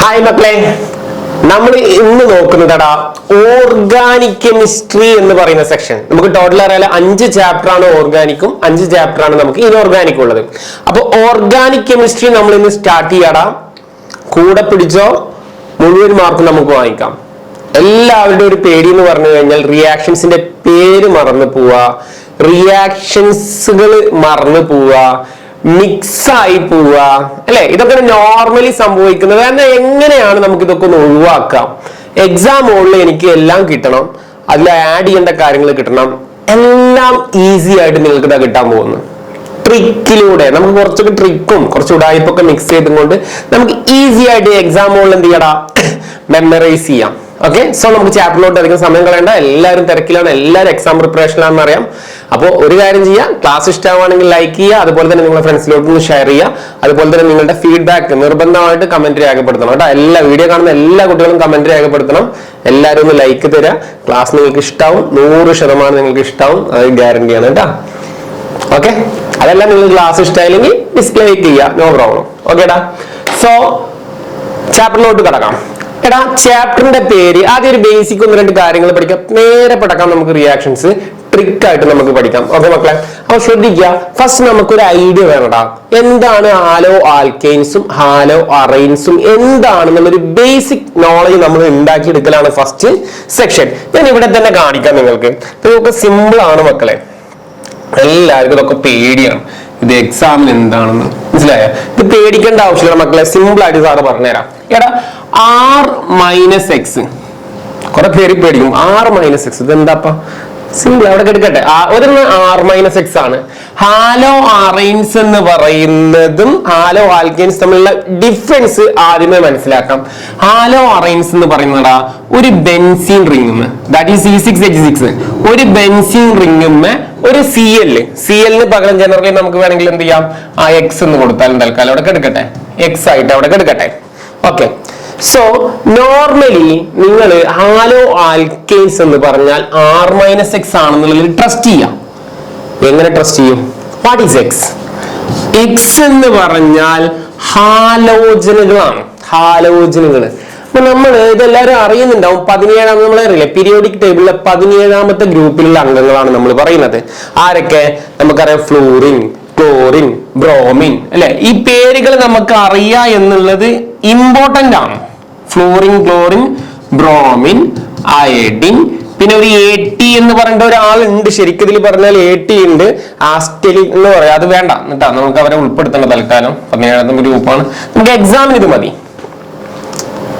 Hi മക്കളെ, നമ്മൾ ഇന്ന് നോക്കുന്നതടാ ഓർഗാനിക് കെമിസ്ട്രി എന്ന് പറയുന്ന സെക്ഷൻ. നമുക്ക് ടോട്ടൽ അറിയാലോ 5 ചാപ്റ്റർ ആണ് ഓർഗാനിക്കും, 5 ചാപ്റ്റർ ആണ് നമുക്ക് ഇൻഓർഗാനിക് ഉള്ളത്. അപ്പൊ ഓർഗാനിക് കെമിസ്ട്രി നമ്മൾ ഇന്ന് സ്റ്റാർട്ട് ചെയ്യാടാ. കൂടെ പിടിച്ചോ, മുഴുവൻ മാർക്ക് നമുക്ക് വാങ്ങിക്കാം. എല്ലാവരുടെയും ഒരു പേടി എന്ന് പറഞ്ഞു കഴിഞ്ഞാൽ റിയാക്ഷൻസിന്റെ പേര് മറന്നു പോവാ, റിയാക്ഷൻസുകൾ മറന്നു പോവാ, മിക്സായി പോവുക, അല്ലെ? ഇതൊക്കെ നോർമലി സംഭവിക്കുന്നത്. കാരണം എങ്ങനെയാണ് നമുക്ക് ഇതൊക്കെ ഒന്ന് ഒഴിവാക്കാം? എക്സാം ഹോളിൽ എനിക്ക് എല്ലാം കിട്ടണം, അതിൽ ആഡ് ചെയ്യേണ്ട കാര്യങ്ങൾ കിട്ടണം, എല്ലാം ഈസി ആയിട്ട് നിങ്ങൾക്ക് ഇതാ കിട്ടാൻ പോകുന്നു. ട്രിക്കിലൂടെ നമുക്ക് കുറച്ചൊക്കെ ട്രിക്കും കുറച്ച് ഉടായ്പൊക്കെ മിക്സ് ചെയ്തുകൊണ്ട് നമുക്ക് ഈസി ആയിട്ട് എക്സാം ഹോളിൽ എന്ത് ചെയ്യടാ, മെമ്മറൈസ് ചെയ്യാം. ഓക്കെ, സോ നമുക്ക് ചാപ്റ്ററിലോട്ട് അധികം സമയം കളയണ്ട. എല്ലാവരും തിരക്കിലാണ്, എല്ലാവരും എക്സാം പ്രിപ്പറേഷനാണെന്ന് അറിയാം. അപ്പോൾ ഒരു കാര്യം ചെയ്യുക, ക്ലാസ് ഇഷ്ടമാണെങ്കിൽ ലൈക്ക് ചെയ്യുക, അതുപോലെ തന്നെ നിങ്ങളുടെ ഫ്രണ്ട്സിലോട്ട് ഷെയർ ചെയ്യുക. അതുപോലെ തന്നെ നിങ്ങളുടെ ഫീഡ്ബാക്ക് നിർബന്ധമായിട്ട് കമന്റ് രേഖപ്പെടുത്തണം കേട്ടോ. എല്ലാ വീഡിയോ കാണുന്ന എല്ലാ കുട്ടികളും കമന്റ് രേഖപ്പെടുത്തണം. എല്ലാവരും ഒന്ന് ലൈക്ക് തരിക. ക്ലാസ് നിങ്ങൾക്ക് ഇഷ്ടാവും, 100% നിങ്ങൾക്ക് ഇഷ്ടാവും, അത് ഗ്യാരണ്ടിയാണ് കേട്ടോ. ഓക്കെ, അതെല്ലാം നിങ്ങൾക്ക് ക്ലാസ് ഇഷ്ടമായില്ലെങ്കിൽ ഡിസ്ലൈക്ക് ചെയ്യുക, നോ പ്രോബ്ലം. ഓക്കേടാ, സോ ചാപ്റ്ററിലോട്ട് കിടക്കാം. എടാ, ചാപ്റ്ററിന്റെ പേര് ആദ്യം ഒരു ബേസിക് 1-2 കാര്യങ്ങൾ പഠിക്കാം. നേരെ പഠിക്കാം, നമുക്ക് റിയാക്ഷൻസ് ട്രിക്ക് ആയിട്ട് നമുക്ക് പഠിക്കാം. ഓക്കെ മക്കളെ, അപ്പൊ ശ്രദ്ധിക്കുക. ഫസ്റ്റ് നമുക്കൊരു ഐഡിയ വേണടാ, എന്താണ് ഹാലോ ആൽക്കെയിൻസും ഹാലോ അറൈൻസും എന്താണെന്നുള്ളൊരു ബേസിക് നോളജ് നമ്മൾ ഉണ്ടാക്കിയെടുക്കലാണ് ഫസ്റ്റ് സെക്ഷൻ. ഞാൻ ഇവിടെ തന്നെ കാണിക്കാം നിങ്ങൾക്ക്. ഇതൊക്കെ സിമ്പിൾ ആണ് മക്കളെ, എല്ലാവർക്കും ഇതൊക്കെ പേടിയാണ്. ഇത് എക്സാമിന് എന്താണെന്ന് മനസ്സിലായ? ഇത് പേടിക്കേണ്ട ആവശ്യമില്ല മക്കളെ, സിമ്പിൾ ആയിട്ട് സാറ് പറഞ്ഞുതരാം. എടാ, r-x, കുറെ പേര് പേടിക്കും. r-x ഇത് എന്താപ്പാ? സിമ്പിൾ, അവിടെ എടുക്കട്ടെ. ഒരെണ്ണം r-x ആണ്. ഹാലോ അറൈൻസ് എന്ന് പറയുന്നതും ഹാലോ ആൽക്കെയിൻസ് തമ്മിലുള്ള ഡിഫറൻസ് ആദ്യമേ മനസ്സിലാക്കാം. ഹാലോ അറൈൻസ് എന്ന് പറയുന്നതാ ഒരു benzene ring, that is C6H6, ഒരു ബെൻസീൻ റിംഗ് ഒരു CL പകരം ജനറലി നമുക്ക് വേണമെങ്കിൽ എന്ത് ചെയ്യാം, ആ എക്സ് എന്ന് കൊടുത്താലും തൽക്കാലം അവിടെ എടുക്കട്ടെ, എക്സ് ആയിട്ട് അവിടെ എടുക്കട്ടെ. ഓക്കെ, സോ നോർമലി നിങ്ങൾ ഹാലോ ആൽക്കെയിൻസ് എന്ന് പറഞ്ഞാൽ r-x ആണെന്നുള്ളത് ട്രസ്റ്റ് ചെയ്യാം. എങ്ങനെ ട്രസ്റ്റ് ചെയ്യും? What is X? എക്സ് എന്ന് പറഞ്ഞാൽ ഹാലോജനുകളാണ്, ഹാലോജനുകൾ. അപ്പൊ നമ്മൾ ഇതെല്ലാവരും അറിയുന്നുണ്ടാവും. 17 നമ്മളെ അറിയില്ലേ, പീരിയോഡിക് ടേബിളിലെ 17ാമത്തെ ഗ്രൂപ്പിലുള്ള അംഗങ്ങളാണ് നമ്മൾ പറയുന്നത്. ആരൊക്കെ? നമുക്കറിയാം, ഫ്ലൂറിൻ, ക്ലോറിൻ, ബ്രോമിൻ, അല്ലെ? ഈ പേരുകൾ നമുക്ക് അറിയാം എന്നുള്ളത് ഇമ്പോർട്ടന്റ് ആണ്. ഫ്ലൂറിൻ, ക്ലോറിൻ, ബ്രോമിൻ, അയഡിൻ, പിന്നെ ഒരു AT എന്ന് പറഞ്ഞ ഒരാളുണ്ട്. ശരിക്കും ഇതിൽ പറഞ്ഞാൽ AT ഉണ്ട്, ആസ്റ്റലി എന്ന് പറയാം. അത് വേണ്ട കേട്ടാ, നമുക്ക് അവരെ ഉൾപ്പെടുത്തേണ്ട തൽക്കാലം. 17ാമത്തെ ഗ്രൂപ്പാണ്. നമുക്ക് എക്സാമിന് ഇത് മതി,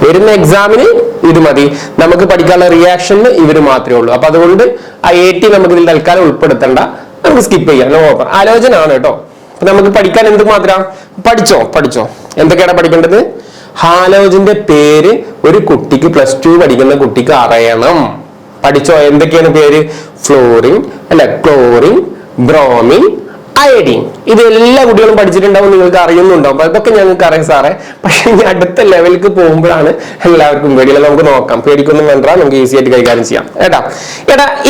വരുന്ന എക്സാമിന് ഇത് മതി. നമുക്ക് പഠിക്കാനുള്ള റിയാക്ഷന് ഇവര് മാത്രമേ ഉള്ളൂ. അപ്പൊ അതുകൊണ്ട് ആ AT നമുക്ക് ഇതിൽ തൽക്കാലം ഉൾപ്പെടുത്തണ്ട, നമുക്ക് സ്കിപ്പ് ചെയ്യാം. No problem. ആലോചന ആണ് കേട്ടോ. അപ്പൊ നമുക്ക് പഠിക്കാൻ എന്ത് മാത്രം പഠിച്ചോ. എന്തൊക്കെയാണ് പഠിക്കേണ്ടത്? ഹാലോജന്റെ പേര് ഒരു കുട്ടിക്ക് +2 പഠിക്കുന്ന കുട്ടിക്ക് അറിയണം. പഠിച്ചോ? എന്തൊക്കെയാണ് പേര്? ഫ്ലോറിൻ, അല്ല, ക്ലോറിൻ, ബ്രോമിൻ, അയഡിൻ. ഇത് എല്ലാ കുട്ടികളും പഠിച്ചിട്ടുണ്ടാവും, നിങ്ങൾക്ക് അറിയുന്നുണ്ടാവും. അതൊക്കെ ഞങ്ങൾക്ക് അറിയാം സാറേ. പക്ഷെ ഇനി അടുത്ത ലെവലിലേക്ക് പോകുമ്പോഴാണ് എല്ലാവർക്കും പേടിയില്ല. നമുക്ക് നോക്കാം, പേടിക്കൊന്നും വേണ്ട, നമുക്ക് ഈസി ആയിട്ട് കൈകാര്യം ചെയ്യാം. എടാ,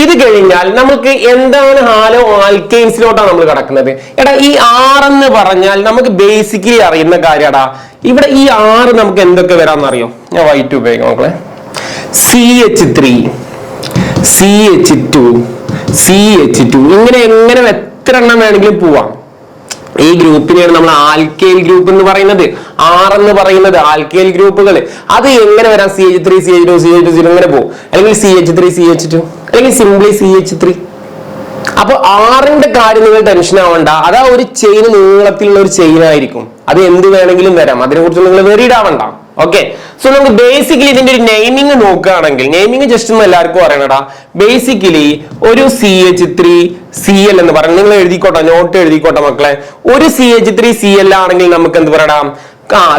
ഇത് കഴിഞ്ഞാൽ നമുക്ക് എന്താണ് ഹാലോ ആൽക്കെയിൻസിലോട്ടാണ് നമ്മൾ കിടക്കുന്നത്. എടാ, ഈ R എന്ന് പറഞ്ഞാൽ നമുക്ക് ബേസിക്കലി അറിയുന്ന കാര്യടാ. ഇവിടെ ഈ R നമുക്ക് എന്തൊക്കെ വരാമെന്നറിയോ? ഞാൻ വൈറ്റ് ഉപയോഗിക്കാം മക്കളെ. CH3, CH2, CH2, ഇങ്ങനെ എത്ര എണ്ണം വേണമെങ്കിലും പോവാം. ഈ ഗ്രൂപ്പിനെയാണ് നമ്മൾ ആൽക്കൈൽ ഗ്രൂപ്പ് എന്ന് പറയുന്നത്. R എന്ന് പറയുന്നത് ആൽക്കൈൽ ഗ്രൂപ്പുകൾ. അത് എങ്ങനെ വരാം? CH3, CH2, CH2 ഇങ്ങനെ പോകും, അല്ലെങ്കിൽ CH3, CH2, അല്ലെങ്കിൽ സിംപ്ലി CH3. അപ്പൊ R-ന്റെ കാര്യം നിങ്ങൾ ടെൻഷൻ ആവണ്ട. അതാ ഒരു ചെയിൻ, നീളത്തിലുള്ള ഒരു ചെയിൻ ആയിരിക്കും. അത് എന്ത് വേണമെങ്കിലും വരാം, അതിനെ കുറിച്ച് നിങ്ങൾ വെറീഡ് ആവണ്ട. ഓക്കെ, സോ നമുക്ക് ബേസിക്കലി ഇതിന്റെ ഒരു നെയിമിംഗ് നോക്കുകയാണെങ്കിൽ, നെയിമിംഗ് ജസ്റ്റ് ഒന്ന് എല്ലാവർക്കും അറിയണടാ. ബേസിക്കലി ഒരു CH3 Cl എന്ന് പറഞ്ഞാൽ നിങ്ങൾ എഴുതിക്കോട്ടെ, നോട്ട് എഴുതിക്കോട്ടെ മക്കളെ. ഒരു CH3 Cl ആണെങ്കിൽ നമുക്ക് എന്ത് പറയണം?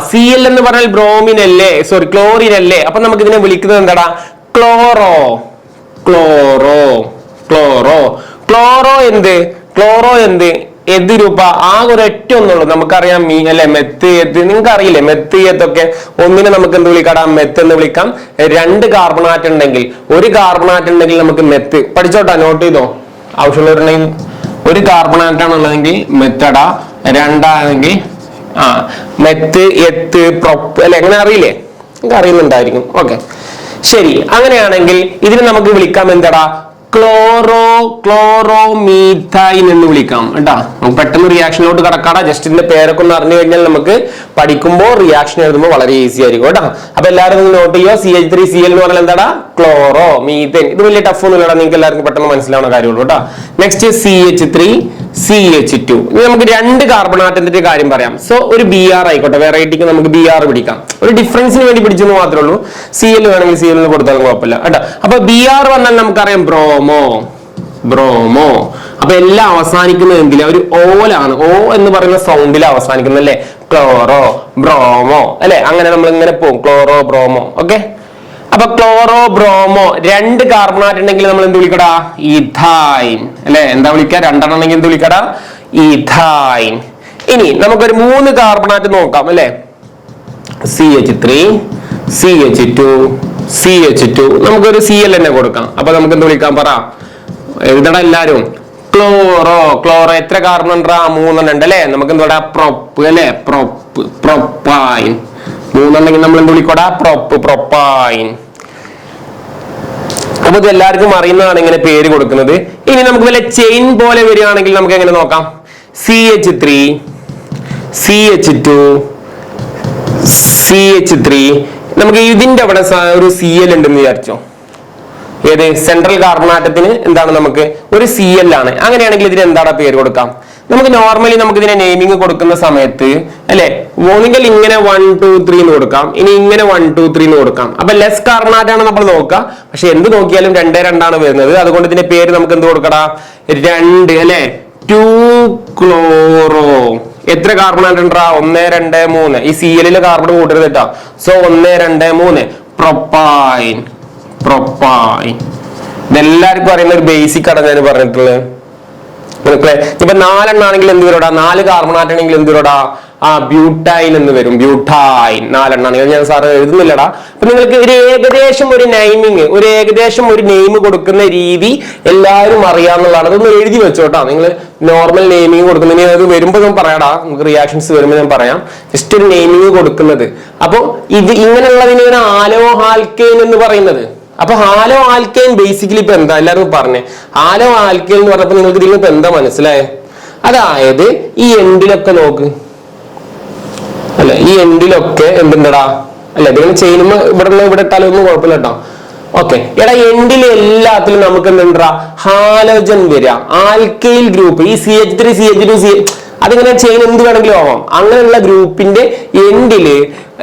Cl എന്ന് പറഞ്ഞാൽ ബ്രോമിൻ അല്ലേ, സോറി ക്ലോറിൻ അല്ലേ. അപ്പൊ നമുക്ക് ഇതിനെ വിളിക്കുന്നത് എന്താടാ? ക്ലോറോ. എന്ത് രൂപ? ആ ഒരൊറ്റ ഒന്നുള്ളൂ നമുക്കറിയാം, അല്ലെ, മെത്ത്, നിങ്ങൾക്ക് അറിയില്ലേ മെത്ത്, ഒക്കെ ഒന്നിനെ നമുക്ക് എന്ത് വിളിക്കാം? മെത്ത് എന്ന് വിളിക്കാം. 2 കാർബൺ ആറ്റം ഉണ്ടെങ്കിൽ, ഒരു കാർബൺ ആറ്റം ഉണ്ടെങ്കിൽ നമുക്ക് മെത്ത്. പഠിച്ചോട്ടാ, നോട്ട് ചെയ്തോ. ആവശ്യമുള്ളവരുണ്ടെങ്കിൽ, ഒരു കാർബൺ ആറ്റം ഉള്ളതെങ്കിൽ മെത്തടാ, 2 ആണെങ്കിൽ മെത്ത്, എത്ത്, പ്രൊപ്പ്, അല്ലെ, എങ്ങനെ അറിയില്ലേ? നിങ്ങൾക്ക് അറിയുന്നുണ്ടായിരിക്കും. ഓക്കെ, ശരി. അങ്ങനെയാണെങ്കിൽ ഇതിന് നമുക്ക് വിളിക്കാം എന്താടാ, ക്ലോറോമീഥൈൻ എന്ന് വിളിക്കാം കേട്ടാ. നമുക്ക് പെട്ടെന്ന് റിയാക്ഷനിലോട്ട് കടക്കാടാ. ജസ്റ്റ് ഇതിന്റെ പേരൊക്കെ ഒന്ന് അറിഞ്ഞു കഴിഞ്ഞാൽ നമുക്ക് പഠിക്കുമ്പോൾ റിയാക്ഷൻ എഴുതുമ്പോൾ വളരെ ഈസി ആയിരിക്കും കേട്ടോ. അപ്പൊ എല്ലാവരും നോട്ട് ചെയ്യോ, CH3Cl എന്ന് പറഞ്ഞാൽ എന്താടാ, ക്ലോറോമീഥൈൻ. ഇത് വലിയ ടഫ് ഒന്നും ഇല്ലടാ, നിങ്ങൾക്ക് എല്ലാവർക്കും പെട്ടെന്ന് മനസ്സിലാവുന്ന കാര്യമുള്ളൂ കേട്ടോ. Next CH3CH2. ഇനി നമുക്ക് 2 കാർബൺ ആറ്റത്തിന്റെ കാര്യം പറയാം. സോ ഒരു Br ആയിക്കോട്ടെ, വെറൈറ്റിക്ക് നമുക്ക് Br പിടിക്കാം. ഒരു ഡിഫറൻസിന് വേണ്ടി പിടിച്ചെന്ന് മാത്രമേ ഉള്ളൂ. Cl വേണമെങ്കിൽ Cl കൊടുത്താലും കുഴപ്പമില്ല കേട്ടോ. അപ്പൊ Br വന്നാൽ നമുക്കറിയാം ബ്രോമോ. അപ്പൊ എല്ലാം അവസാനിക്കുന്നത് എന്തില്ല, ഒരു ഓലാണ്. ഓ എന്ന് പറയുന്ന സൗണ്ടിൽ അവസാനിക്കുന്നത് അല്ലെ, ക്ലോറോ ബ്രോമോ അല്ലെ. അങ്ങനെ നമ്മൾ ഇങ്ങനെ പോകും, ക്ലോറോ ബ്രോമോ. ഓക്കെ, അപ്പൊ ക്ലോറോ ബ്രോമോ 2 കാർബണാറ്റ് ഉണ്ടെങ്കിൽ നമ്മൾ എന്ത് വിളിക്കടാ, ഈഥൈൻ അല്ലെ. എന്താ വിളിക്കുക, 2 എണ്ണം ഉണ്ടെങ്കിൽ എന്ത് വിളിക്കടാ, ഈഥൈൻ. ഇനി നമുക്കൊരു 3 കാർബണാറ്റ് നോക്കാം അല്ലെ, CH3 CH2 CH2. നമുക്കൊരു Cl തന്നെ കൊടുക്കാം. അപ്പൊ നമുക്ക് എന്ത് വിളിക്കാം, പറ എഴുതട എല്ലാരും. ക്ലോറോ എത്ര കാർബൺ ഉണ്ടാ, 3 ഉണ്ട് അല്ലെ. നമുക്ക് എന്താ പ്രൊപ്പ് അല്ലെ, പ്രൊപ്പൈൻ. 3 ഉണ്ടെങ്കിൽ നമ്മൾ എന്ത് വിളിക്കോടാ, പ്രൊപ്പൈൻ. അപ്പൊ ഇത് എല്ലാവർക്കും അറിയുന്നതാണ് ഇങ്ങനെ പേര് കൊടുക്കുന്നത്. ഇനി നമുക്ക് വല്ല ചെയിൻ പോലെ വരികയാണെങ്കിൽ നമുക്ക് എങ്ങനെ നോക്കാം, CH3 CH2 CH3. നമുക്ക് ഇതിന്റെ അവിടെ ഒരു Cl ഉണ്ടെന്ന് വിചാരിച്ചോ. ഏത് സെൻട്രൽ കാർബണാറ്റത്തിന് എന്താണ്, നമുക്ക് ഒരു Cl ആണ്. അങ്ങനെയാണെങ്കിൽ ഇതിന് എന്താണ് പേര് കൊടുക്കാം. നമുക്ക് നോർമലി നമുക്ക് ഇതിനെ നെയിമിങ് കൊടുക്കുന്ന സമയത്ത് അല്ലെ, ഒന്നുകിൽ ഇങ്ങനെ 1 2 3 എന്ന് കൊടുക്കാം, ഇനി ഇങ്ങനെ 1 2 3 എന്ന് കൊടുക്കാം. അപ്പൊ ലെസ് കാർബണാറ്റ് ആണ് നമ്മൾ നോക്കുക. പക്ഷെ എന്ത് നോക്കിയാലും 2 2 ആണ് വരുന്നത്. അതുകൊണ്ട് ഇതിന്റെ പേര് നമുക്ക് എന്ത് കൊടുക്കടാ, 2 അല്ലെ, 2 ക്ലോറോ. എത്ര കാർബണാറ്റ് ഉണ്ടാ, 1 2 3. ഈ Cl കാർബൺ കൂട്ടരുത് കേട്ടോ. So 1 2 3 propyne. ഇതെല്ലാവർക്കും അറിയുന്ന ഒരു ബേസിക് ആണ് ഞാൻ പറഞ്ഞിട്ടുള്ളത്. ഇപ്പൊ 4 എണ്ണാണെങ്കിൽ എന്ത് വരോടാ, 4 കാർബണാറ്റ് ആണെങ്കിൽ എന്ത് വരോടാ, ബ്യൂട്ടൈൻ എന്ന് വരും. ബ്യൂട്ടൈൻ 4 എണ്ണാണെങ്കിൽ ഞാൻ സാറ് എഴുതുന്നില്ലടാ. അപ്പൊ നിങ്ങൾക്ക് ഒരു ഏകദേശം ഒരു നെയിമിങ്, ഒരു ഏകദേശം ഒരു നെയിം കൊടുക്കുന്ന രീതി എല്ലാവരും അറിയാന്നുള്ളതാണ്. അതൊന്ന് എഴുതി വെച്ചോട്ടാ. നിങ്ങൾ നോർമൽ നെയിമിങ് കൊടുക്കുന്നത് അത് വരുമ്പോൾ ഞാൻ പറയാടാ, നമുക്ക് റിയാക്ഷൻസ് വരുമ്പോൾ ഞാൻ പറയാം. ജസ്റ്റ് ഒരു നെയിമിങ് കൊടുക്കുന്നത്. അപ്പൊ ഇത് ഇങ്ങനെയുള്ളതിനാണ് ആലോ ആൽക്കെയിൻ എന്ന് പറയുന്നത്. അപ്പൊ ഹാലോ ആൽക്കെയിൻ ബേസിക്കലി ഇപ്പൊ എന്താ എല്ലാവരും പറഞ്ഞേ, ഹാലോ ആൽക്കെയിൻ എന്ന് പറഞ്ഞപ്പോ നിങ്ങൾക്ക് ഇതിലിപ്പോ എന്താ മനസ്സിലായേ? അതായത് ഈ എൻഡിലൊക്കെ നോക്ക് അല്ലെ, ഈ എൻഡിലൊക്കെ എന്തുണ്ടടാ അല്ലെ, നിങ്ങൾ ചെയ്യുമ്പോ ഇവിടെ ഇട്ടാലും ഒന്നും കുഴപ്പമില്ല കേട്ടോ. ഓക്കെ, എടാ എൻഡിൽ എല്ലാത്തിലും നമുക്ക് എന്തുണ്ടാ, ഹാലോജൻ വരിക, ആൽക്കെയിൽ ഗ്രൂപ്പ്. ഈ CH3 CH2 അതിങ്ങനെ ചെയിൻ എന്ത് വേണമെങ്കിലും ആവാം. അങ്ങനെയുള്ള ഗ്രൂപ്പിന്റെ എൻഡില്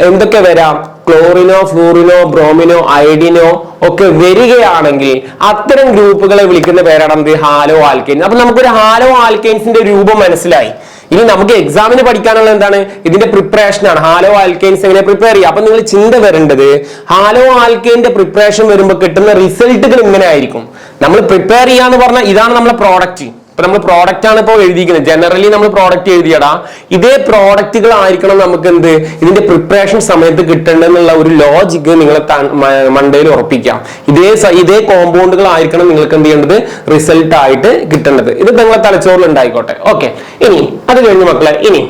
എന്തൊക്കെ വരാം, ക്ലോറിനോ ഫ്ലൂറിനോ ബ്രോമിനോ അയഡിനോ ഒക്കെ വരികയാണെങ്കിൽ അത്തരം ഗ്രൂപ്പുകളെ വിളിക്കുന്ന പേരാണ് എന്ത്, ഹാലോ ആൽക്കെയിൻ. അപ്പൊ നമുക്കൊരു ഹാലോ ആൽക്കെയിൻസിന്റെ രൂപം മനസ്സിലായി. ഇനി നമുക്ക് എക്സാമിന് പഠിക്കാനുള്ള എന്താണ്, ഇതിന്റെ പ്രിപ്പറേഷൻ ആണ്. ഹാലോ ആൽക്കെയിൻസ് എങ്ങനെ പ്രിപ്പയർ ചെയ്യുക. അപ്പൊ നിങ്ങൾ ചിന്ത വരേണ്ടത്, ഹാലോ ആൽക്കെയിന്റെ പ്രിപ്പറേഷൻ വരുമ്പോൾ കിട്ടുന്ന റിസൾട്ടുകൾ ഇങ്ങനെ ആയിരിക്കും. നമ്മൾ പ്രിപ്പയർ ചെയ്യാന്ന് പറഞ്ഞാൽ ഇതാണ് നമ്മളെ പ്രോഡക്റ്റ്. ഇപ്പൊ നമ്മൾ പ്രോഡക്റ്റ് ആണ് ഇപ്പോൾ എഴുതിയിരിക്കുന്നത്. ജനറലി നമ്മൾ പ്രോഡക്റ്റ് എഴുതിയടാ, ഇതേ പ്രോഡക്റ്റുകൾ ആയിരിക്കണം നമുക്ക് എന്ത് ഇതിന്റെ പ്രിപ്പറേഷൻ സമയത്ത് കിട്ടേണ്ടെന്നുള്ള ഒരു ലോജിക്ക് നിങ്ങളെ മണ്ടയിൽ ഉറപ്പിക്കാം. ഇതേ കോമ്പൗണ്ടുകൾ ആയിരിക്കണം നിങ്ങൾക്ക് എന്ത് ചെയ്യേണ്ടത്, റിസൾട്ട് ആയിട്ട് കിട്ടേണ്ടത്. ഇത് നിങ്ങളെ തലച്ചോറിൽ ഉണ്ടായിക്കോട്ടെ. ഓക്കെ, ഇനി അത് കഴിഞ്ഞ് മക്കളെ ഇനി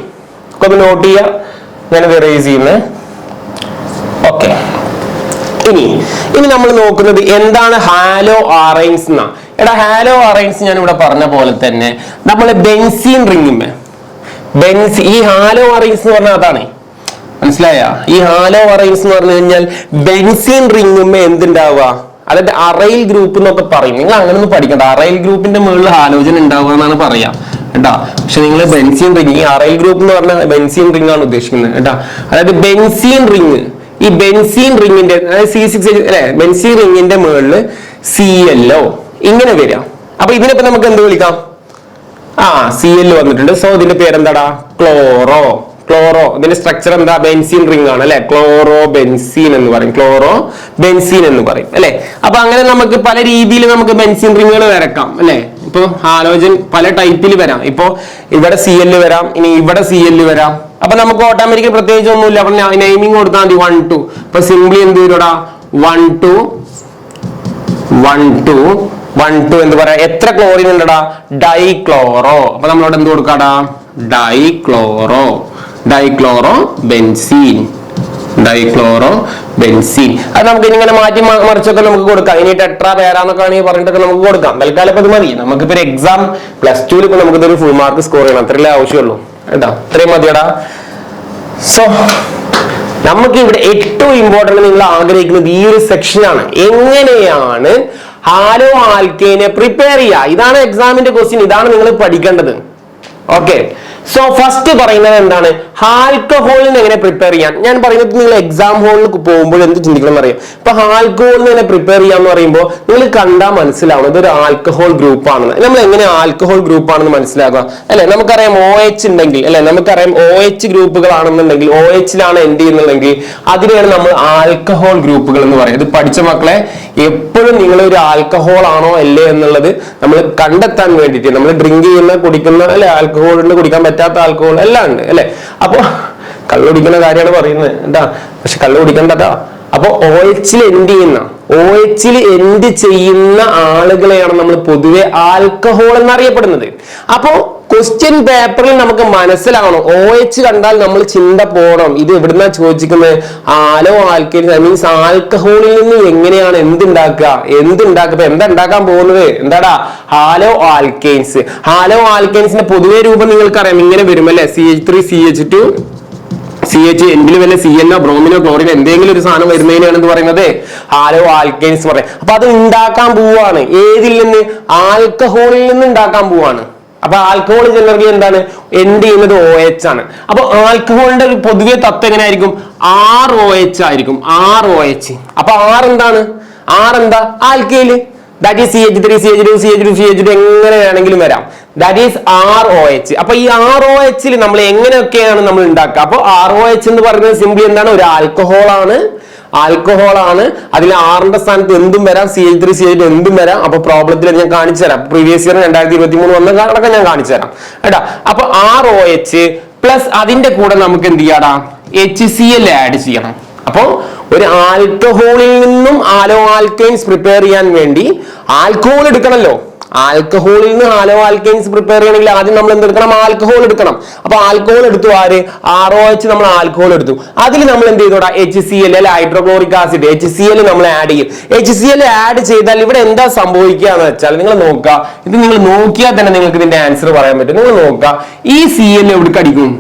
ഒന്ന് നോട്ട് ചെയ്യുക, ഞാനത് റേസ് ചെയ്യുന്നത്. ഓക്കെ, ഇനി നമ്മൾ നോക്കുന്നത് എന്താണ് ഹാലോ ആറൈൻസ് എന്നാ. എടാ ഹാലോ ആറൈൻസ് ഞാൻ ഇവിടെ പറഞ്ഞ പോലെ തന്നെ നമ്മള് ബെൻസീൻ റിംഗുമേ ഈ ഹാലോ ആറൈൻസ് എന്ന് പറഞ്ഞാൽ അതാണ്, മനസ്സിലായ? ഈ ഹാലോ ആറൈൻസ് എന്ന് പറഞ്ഞു കഴിഞ്ഞാൽ ബെൻസീൻ റിംഗുമേ എന്തുണ്ടാവുക, അതായത് അറൈൽ ഗ്രൂപ്പ് എന്നൊക്കെ പറയും. നിങ്ങൾ അങ്ങനെ ഒന്നും പഠിക്കണ്ട. അറൈൽ ഗ്രൂപ്പിന്റെ മുകളിൽ ഹാലോജൻ ഉണ്ടാവുക എന്നാണ് പറയാ കേട്ടാ. പക്ഷെ നിങ്ങൾ ബെൻസീൻ റിംഗ്, ഈ അറൈൽ ഗ്രൂപ്പ് എന്ന് പറഞ്ഞാൽ ബെൻസീൻ റിംഗ് ആണ് ഉദ്ദേശിക്കുന്നത് കേട്ടാ. അതായത് ബെൻസീൻ റിംഗ്, ഈ ബെൻസീൻ റിംഗിന്റെ അതായത് C6 അല്ലെ, ബെൻസീൻ റിംഗിന്റെ മുകളിൽ ClO ഇങ്ങനെ വരിക. അപ്പൊ ഇതിനിപ്പോ നമുക്ക് എന്ത് വിളിക്കാം, Cl വന്നിട്ടുണ്ട്. സോ ഇതിന്റെ പേരെന്താടാ, ക്ലോറോ. ഇതിന്റെ സ്ട്രക്ചർ എന്താ, ബെൻസീൻ റിംഗ് ആണ് അല്ലെ, ക്ലോറോ ബെൻസീൻ എന്ന് പറയും, ക്ലോറോ ബെൻസീൻ എന്ന് പറയും അല്ലെ. അപ്പൊ അങ്ങനെ നമുക്ക് പല രീതിയിൽ നമുക്ക് ബെൻസീൻ റിങ്ങുകൾ വരക്കാം അല്ലെ. ഇപ്പൊ ഹാലോജൻ പല ടൈപ്പിൽ വരാം. ഇപ്പൊ ഇവിടെ Cl വരാം, ഇനി ഇവിടെ Cl വരാം. അപ്പൊ നമുക്ക് ഓട്ടോമാറ്റിക്കലി പ്രത്യേകിച്ച് ഒന്നുമില്ല, അപ്പൊ നെയിമിങ് കൊടുത്താൽ മതി 1 2. ഇപ്പൊ സിംപ്ലി എന്ത് വരൂടാ, 1 2 എന്ന് പറയാ. എത്ര ക്ലോറിൻ ഉണ്ടടാ, ഡൈക്ലോറോ. അപ്പൊ നമ്മളോട് എന്ത് കൊടുക്കാടാ, ഡൈക്ലോറോ ബെൻസീൻ ഡൈക്ലോറോ ബെൻസീൻ. അത് നമുക്ക് ഇങ്ങനെ മാറ്റി മറിച്ചൊക്കെ നമുക്ക് കൊടുക്കാം. ഇനി ടെട്രാ പേരാന്നൊക്കെ ആണെങ്കിൽ പറഞ്ഞിട്ടൊക്കെ നമുക്ക് കൊടുക്കാം. തൽക്കാലം ഇപ്പൊ ഇത് മതി. നമുക്കിപ്പോ ഒരു എക്സാം +2 ഇപ്പൊ നമുക്കിതൊരു ഫുൾ മാർക്ക് സ്കോർ ചെയ്യണം. അത്രയല്ലേ ആവശ്യമുള്ളൂ കേട്ടോ. അത്രയും മതിയടാ. സോ നമുക്ക് ഇവിടെ ഏറ്റവും ഇമ്പോർട്ടന്റ് നിങ്ങൾ ആഗ്രഹിക്കുന്നത് ഈ ഒരു സെക്ഷനാണ്. എങ്ങനെയാണ് ഹാലോ ആൽക്കേനെ പ്രിപ്പയർ ചെയ്യുക? ഇതാണ് എക്സാമിന്റെ ക്വസ്റ്റ്യൻ. ഇതാണ് നിങ്ങൾ പഠിക്കേണ്ടത്. ഓക്കെ. സോ ഫസ്റ്റ് പറയുന്നത് എന്താണ്? ആൽക്കഹോളിനെ എങ്ങനെ പ്രിപ്പയർ ചെയ്യാൻ. ഞാൻ പറയുന്നത് നിങ്ങൾ എക്സാം ഹോളിൽ പോകുമ്പോൾ എന്ത് ചിന്തിക്കണം എന്നറിയാം. ഇപ്പൊ ആൽക്കഹോളിനെ എങ്ങനെ പ്രിപ്പയർ ചെയ്യാന്ന് പറയുമ്പോൾ നിങ്ങൾ കണ്ടാൽ മനസ്സിലാവും ഇതൊരു ആൽക്കഹോൾ ഗ്രൂപ്പ് ആണെന്ന്. നമ്മൾ എങ്ങനെ ആൽക്കഹോൾ ഗ്രൂപ്പ് ആണെന്ന് മനസ്സിലാക്കുക അല്ലെ? നമുക്കറിയാം OH ഉണ്ടെങ്കിൽ അല്ലെ, നമുക്കറിയാം OH ഗ്രൂപ്പുകളാണെന്നുണ്ടെങ്കിൽ OH-ലാണ് എൻഡ് ചെയ്യുന്നുണ്ടെങ്കിൽ അതിനെയാണ് നമ്മൾ ആൽക്കഹോൾ ഗ്രൂപ്പുകൾ എന്ന് പറയുന്നത്. ഇത് പഠിച്ച മക്കളെ എപ്പോഴും നിങ്ങൾ ഒരു ആൽക്കഹോൾ ആണോ അല്ലേ എന്നുള്ളത് നമ്മൾ കണ്ടെത്താൻ വേണ്ടിയിട്ട് നമ്മൾ ഡ്രിങ്ക് ചെയ്യുന്ന കുടിക്കുന്ന അല്ലെ, ആൽക്കഹോൾ ഉണ്ട്, കുടിക്കാൻ പറ്റാത്ത ആൽക്കഹോൾ എല്ലാം ഉണ്ട് അല്ലെ. അപ്പൊ കള്ളു കുടിക്കുന്ന കാര്യമാണ് പറയുന്നത് എന്താ, പക്ഷെ കള്ളു കുടിക്കണ്ടതാ. അപ്പൊ OH-ൽ എൻഡ് ചെയ്യുന്ന ആളുകളെയാണ് നമ്മൾ പൊതുവെ ആൽക്കഹോൾ എന്നറിയപ്പെടുന്നത്. അപ്പോ ക്വസ്റ്റ്യൻ പേപ്പറിൽ നമുക്ക് മനസ്സിലാവണം, OH കണ്ടാൽ നമ്മൾ ചിന്ത പോകണം ഇത് എവിടുന്നാ ചോദിക്കുന്നത്, ആലോ ആൽക്കൈൻസ്, മീൻസ് ആൽക്കഹോളിൽ നിന്ന് എങ്ങനെയാണ് എന്തുണ്ടാക്കുക. എന്താ ഉണ്ടാക്കാൻ പോകുന്നത്, എന്താടാ ഹാലോ ആൽക്കൈൻസ്. ഹാലോ ആൽക്കൈൻസിന്റെ പൊതുവെ രൂപം നിങ്ങൾക്കറിയാം, ഇങ്ങനെ വരും അല്ലെ, CH3CH2 CH എൻഡിൽ വല്ല CNO ബ്രോമിനോ ക്ലോറിനോ എന്തെങ്കിലും ഒരു സാധനം വരുന്നതിനാണ് എന്ത് പറയുന്നത്, ഹാലോ ആൽക്കൈൻസ് പറയാം. അപ്പൊ അത് ഉണ്ടാക്കാൻ പോവാണ്. ഏതിൽ നിന്ന്? ആൽക്കഹോളിൽ നിന്ന് ഉണ്ടാക്കാൻ പോവാണ്. അപ്പൊ ആൽക്കഹോൾ ജനറലി എന്താണ്, എൻഡ് ചെയ്യുന്നത് OH ആണ്. അപ്പൊ ആൽക്കഹോളിന്റെ പൊതുവെ തത്വം എങ്ങനെയായിരിക്കും, ROH ആയിരിക്കും. ROH. അപ്പൊ എന്താണ്, എന്താ ആൽക്കൈൽ, ദാറ്റ് ഈസ് CH3CH2 എങ്ങനെ വേണമെങ്കിലും വരാം. That is ROH. അപ്പൊ ഈ ROH-ൽ നമ്മൾ എങ്ങനെയൊക്കെയാണ് നമ്മൾ ഉണ്ടാക്കുക. അപ്പൊ ROH എന്ന് പറയുന്നത് സിംപ്ലി എന്താണ്, ഒരു ആൽക്കഹോൾ ആണ്. അതിൽ R-ന്റെ സ്ഥാനത്ത് എന്തും വരാം, CH3CH2 എന്തും വരാം. അപ്പൊ പ്രോബ്ലത്തിൽ ഞാൻ കാണിച്ചു തരാം. പ്രീവിയസ് ഇയർ 2023 വന്ന കണക്കെ ഞാൻ കാണിച്ചു തരാം കേട്ടാ. അപ്പൊ ROH പ്ലസ് അതിന്റെ കൂടെ നമുക്ക് എന്ത് ചെയ്യാടാ, HCl ആഡ് ചെയ്യണം. അപ്പൊ ഒരു ആൽക്കഹോളിൽ നിന്നും ആലോ ആൽക്കൈൻസ് പ്രിപ്പയർ ചെയ്യാൻ വേണ്ടി ആൽക്കഹോൾ എടുക്കണമല്ലോ. ആൽക്കഹോളിൽ നിന്ന് ഹാലോ ആൽക്കൈൻസ് പ്രിപ്പയർ ചെയ്യണമെങ്കിൽ ആദ്യം നമ്മൾ എന്തെടുക്കണം, ആൽക്കഹോൾ എടുക്കണം. അപ്പൊ ആൽക്കഹോൾ എടുത്തു ആര്, ROH നമ്മൾ ആൽക്കഹോൾ എടുത്തു. അതിൽ നമ്മൾ എന്ത് ചെയ്തോടാ, HCl അല്ലെ, ഹൈഡ്രോക്ലോറിക് ആസിഡ്, HCl നമ്മൾ ആഡ് ചെയ്യും. HCl ആഡ് ചെയ്താൽ ഇവിടെ എന്താ സംഭവിക്കുക എന്ന് വെച്ചാൽ നിങ്ങൾ നോക്കുക, ഇത് നിങ്ങൾ നോക്കിയാൽ തന്നെ നിങ്ങൾക്ക് ഇതിന്റെ ആൻസർ പറയാൻ പറ്റും. നിങ്ങൾ നോക്കുക, ഈ Cl എവിടേക്ക് അടിക്കും,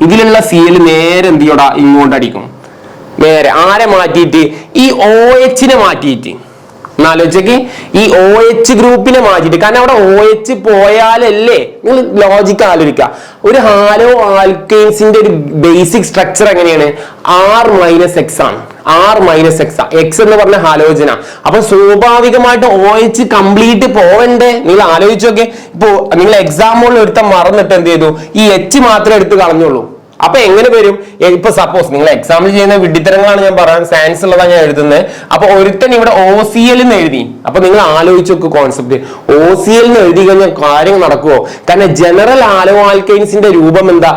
ഇതിലുള്ള Cl നേരെ എന്ത് ചെയ്യോടാ, ഇങ്ങോട്ട് അടിക്കും. നേരെ ആരെ മാറ്റിയിട്ട്, ഈ OH-നെ മാറ്റിയിട്ട്. എന്നാലോചിക്ക്, ഈ OH ഗ്രൂപ്പിനെ മാറ്റിയിട്ട്. കാരണം അവിടെ OH പോയാലല്ലേ, നിങ്ങൾ ലോജിക്ക് ആലോചിക്കുക, ഒരു ഹാലോ ആൽക്കൈൻസിന്റെ ഒരു ബേസിക് സ്ട്രക്ചർ എങ്ങനെയാണ്, R-X ആണ്. X എന്ന് പറഞ്ഞ ഹാലോജന. അപ്പൊ സ്വാഭാവികമായിട്ട് OH കംപ്ലീറ്റ് പോവണ്ടേ. നിങ്ങൾ ആലോചിച്ചോക്കെ, ഇപ്പൊ നിങ്ങൾ എക്സാമ്പിളിൽ ഒരുത്തം മറന്നിട്ട് എന്ത് ചെയ്തു, ഈ H മാത്രമേ എടുത്ത് കളഞ്ഞുള്ളൂ. അപ്പൊ എങ്ങനെ വരും, ഇപ്പൊ സപ്പോസ് നിങ്ങൾ എക്സാമ്പിൾ ചെയ്യുന്ന വിഡ്ഢിത്തരങ്ങളാണ് ഞാൻ പറയാൻ, സയൻസ് ഉള്ളതാണ് ഞാൻ എഴുതുന്നത്. അപ്പൊ ഒരുത്തൻ ഇവിടെ OCl എന്ന് എഴുതി. അപ്പൊ നിങ്ങൾ ആലോചിച്ച് നോക്ക് കോൺസെപ്റ്റ്, OCl എന്ന് എഴുതി കഴിഞ്ഞാൽ കാര്യം നടക്കുവോ? കാരണം ജനറൽ ആലോ ആൽക്കൈൻസിന്റെ രൂപം എന്താ,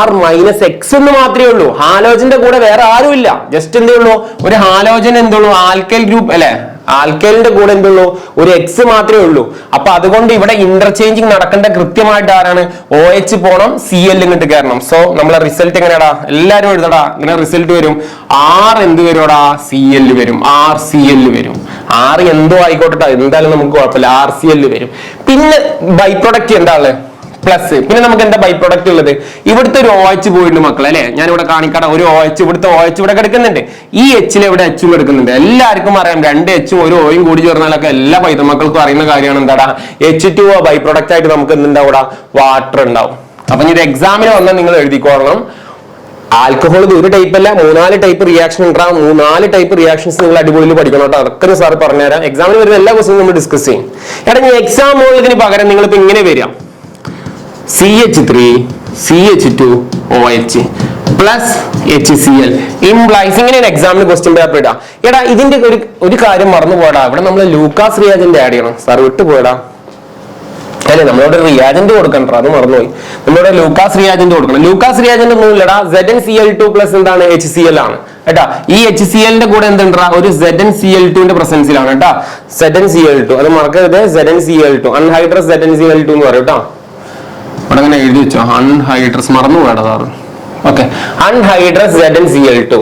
R-X എന്ന് മാത്രമേ ഉള്ളൂ. ഹാലോജന്റെ കൂടെ വേറെ ആരുമില്ല. ജസ്റ്റ് എന്തേ ഉള്ളൂ, ഒരു ഹാലോജൻ എന്തുള്ളൂ, ആൽക്കൈൽ ഗ്രൂപ്പ് അല്ലെ, ആൽക്കൈലിന്റെ കൂടെ എന്തുള്ളൂ, ഒരു X മാത്രമേ ഉള്ളൂ. അപ്പൊ അതുകൊണ്ട് ഇവിടെ ഇന്റർചേഞ്ചിങ് നടക്കേണ്ട കൃത്യമായിട്ട് ആരാണ്, OH പോണം, Cl ഇങ്ങോട്ട് കയറണം. സോ നമ്മളെ റിസൾട്ട് എങ്ങനെയാടാ, എല്ലാരും എഴുതടാ, ഇങ്ങനെ റിസൾട്ട് വരും, R എന്ത് വരുമോടാ, Cl വരും, RCl വരും. R എന്തോ ആയിക്കോട്ടെ, എന്തായാലും നമുക്ക് കുഴപ്പമില്ല, RCl വരും. പിന്നെ ബൈ പ്രൊഡക്റ്റ് എന്താ ഉള്ളത്, പ്ലസ്. പിന്നെ നമുക്ക് എന്താ ബൈ പ്രൊഡക്റ്റ് ഉള്ളത്, ഇവിടുത്തെ ഒരു OH പോയിട്ടുണ്ട് മക്കളെ അല്ലെ, ഞാൻ ഇവിടെ കാണിക്കാട്ടെ. ഒരു OH, ഇവിടുത്തെ OH ഇവിടെ കിടക്കുന്നുണ്ട്. ഈ H-ൽ ഇവിടെ H-ഉം എടുക്കുന്നുണ്ട്. എല്ലാവർക്കും അറിയാം, 2 H-ഉം ഒരു O-യും കൂടി ചേർന്നാലൊക്കെ എല്ലാ പൈതമക്കൾക്കും അറിയുന്ന കാര്യമാണ്. എന്താടാ, H2O ബൈ പ്രൊഡക്റ്റ് ആയിട്ട് നമുക്ക് എന്തുണ്ടാവും, വാട്ടർ ഉണ്ടാവും. അപ്പൊ ഇത് എക്സാമിന് വന്നാൽ നിങ്ങൾ എഴുതിക്കോളണം, ആൽക്കഹോൾ ഒരു ടൈപ്പ് അല്ല, 3-4 ടൈപ്പ് റിയാക്ഷൻ ഉണ്ടാവും. 3-4 ടൈപ്പ് റിയാക്ഷൻസ് നിങ്ങൾ അടിപൊളിയിൽ പഠിക്കണം കേട്ടോ. അതൊക്കെ സാർ പറഞ്ഞുതരാം. എക്സാമിന് വരുന്ന എല്ലാ ക്വസ്റ്റ്യനും നമ്മൾ ഡിസ്കസ് ചെയ്യും. എടാ, എക്സാം ഹോളിന് പകരം നിങ്ങൾ ഇപ്പൊ ഇങ്ങനെ വരിക, CH3 CH2 OH plus HCl implies. ഇങ്ങനെയാണ് എക്സാമിന് ക്വസ്റ്റ്യൻ പേപ്പർ ഇടാം. എടാ, ഇതിന്റെ ഒരു കാര്യം മറന്നു പോടാ, ഇവിടെ നമ്മൾ ലൂക്കാസ് റിയാജന്റ് ആഡ് ചെയ്യണം. സാർ വിട്ടു പോയടാ അല്ലെ, നമ്മളോട് റിയാജന്റ് കൊടുക്കണ്ട, അത് മറന്നുപോയി. നമ്മളിവിടെ ലൂക്കാസ് റിയാജന്റ് കൊടുക്കണം. ലൂക്കാസ് റിയാജന്റ് ഒന്നും ഇല്ലടാ, ZnCl2 പ്ലസ് എന്താണ്, HCl ആണ് കേട്ടാ. ഈ HCl-ന്റെ കൂടെ എന്തുണ്ടാ, ഒരു ZnCl2-ന്റെ പ്രസൻസിലാണ് കേട്ടാ. ZnCl2 അത് മറക്കരുത്, ZnCl2 അൺഹൈഡ്രസ് ZnCl2 എന്ന് പറയും കേട്ടോ. അവിടെ അങ്ങനെ എഴുതി വെച്ചോ, അൺഹൈഡ്രസ്, മറന്നു പോയടാ sir. Okay, anhydrous ZnCl2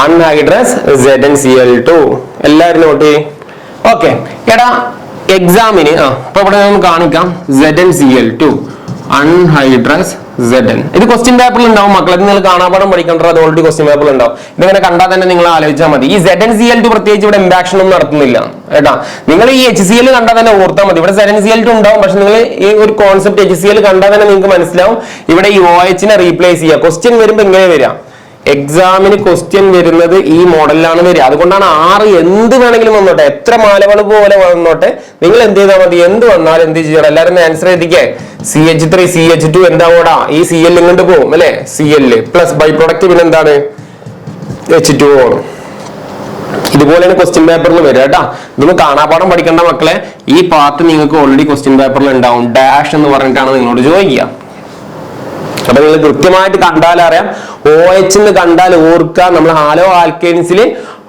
anhydrous ZnCl2. എല്ലാവരും നോട്ട് ചെയ്യും. ഓക്കെ, എടാ എക്സാമിന് അപ്പൊ ഇവിടെ നമുക്ക് കാണിക്കാം ZnCl2 അൺഹൈഡ്രസ് Zn. ഇത് ക്വസ്റ്റ്യൻ പേപ്പറിൽ ഉണ്ടാവും മക്കളെ, നിങ്ങൾ കാണാപാഠം പഠിക്കേണ്ടത്, അത് ഓൾറെഡി ക്വസ്റ്റ്യൻ പേപ്പറിൽ ഉണ്ടാവും. ഇതിങ്ങനെ കണ്ടാൽ തന്നെ നിങ്ങൾ ആലോചിച്ചാൽ മതി. ഈ ZnCl2 പ്രത്യേകിച്ച് ഇവിടെ ഇമ്പാക്ഷൻ ഒന്നും നടത്തുന്നില്ല കേട്ടാ. നിങ്ങൾ ഈ HCl കണ്ടാൽ തന്നെ ഓർത്താൽ മതി. ഇവിടെ ZnCl2 ഉണ്ടാവും, പക്ഷെ നിങ്ങൾ ഈ ഒരു കോൺസെപ്റ്റ് HCl കണ്ടാൽ തന്നെ നിങ്ങൾക്ക് മനസ്സിലാവും ഇവിടെ ഈ OH നെ റീപ്ലേസ് ചെയ്യുക. ക്വസ്റ്റ്യൻ വരുമ്പോൾ ഇങ്ങനെ വരിക, എക്സാമിന് ക്വസ്റ്റ്യൻ വരുന്നത് ഈ മോഡലിലാണ് വരിക. അതുകൊണ്ടാണ് 6 എന്ത് വേണമെങ്കിലും വന്നോട്ടെ, എത്ര മാലകൾ പോലെ വന്നോട്ടെ, നിങ്ങൾ എന്ത് ചെയ്താൽ മതി, എന്ത് വന്നാലും എന്ത് ചെയ്യണം, എല്ലാവരും ആൻസർ എഴുതിക്കേ. CH3 CH2 എന്താവോടാ, ഈ Cl ഇങ്ങോട്ട് പോകും അല്ലെ, Cl പ്ലസ് ബൈ പ്രൊഡക്റ്റ് പിന്നെ എന്താണ് H2O. ഇതുപോലെയാണ് ക്വസ്റ്റ്യൻ പേപ്പറിൽ വരിക കേട്ടാ. ഇതൊന്നും കാണാപാഠം പഠിക്കേണ്ട മക്കളെ, ഈ പാർട്ട് നിങ്ങൾക്ക് ഓൾറെഡി ക്വസ്റ്റ്യൻ പേപ്പറിൽ ഉണ്ടാവും. ഡാഷ് എന്ന് പറഞ്ഞിട്ടാണ് നിങ്ങളോട് ചോദിക്കുക. അപ്പൊ നിങ്ങൾ കൃത്യമായിട്ട് കണ്ടാൽ അറിയാം. OH എന്ന് കണ്ടാൽ ഓർക്കുക, നമ്മൾ ഹാലോ ആൽക്കൈൻസിൽ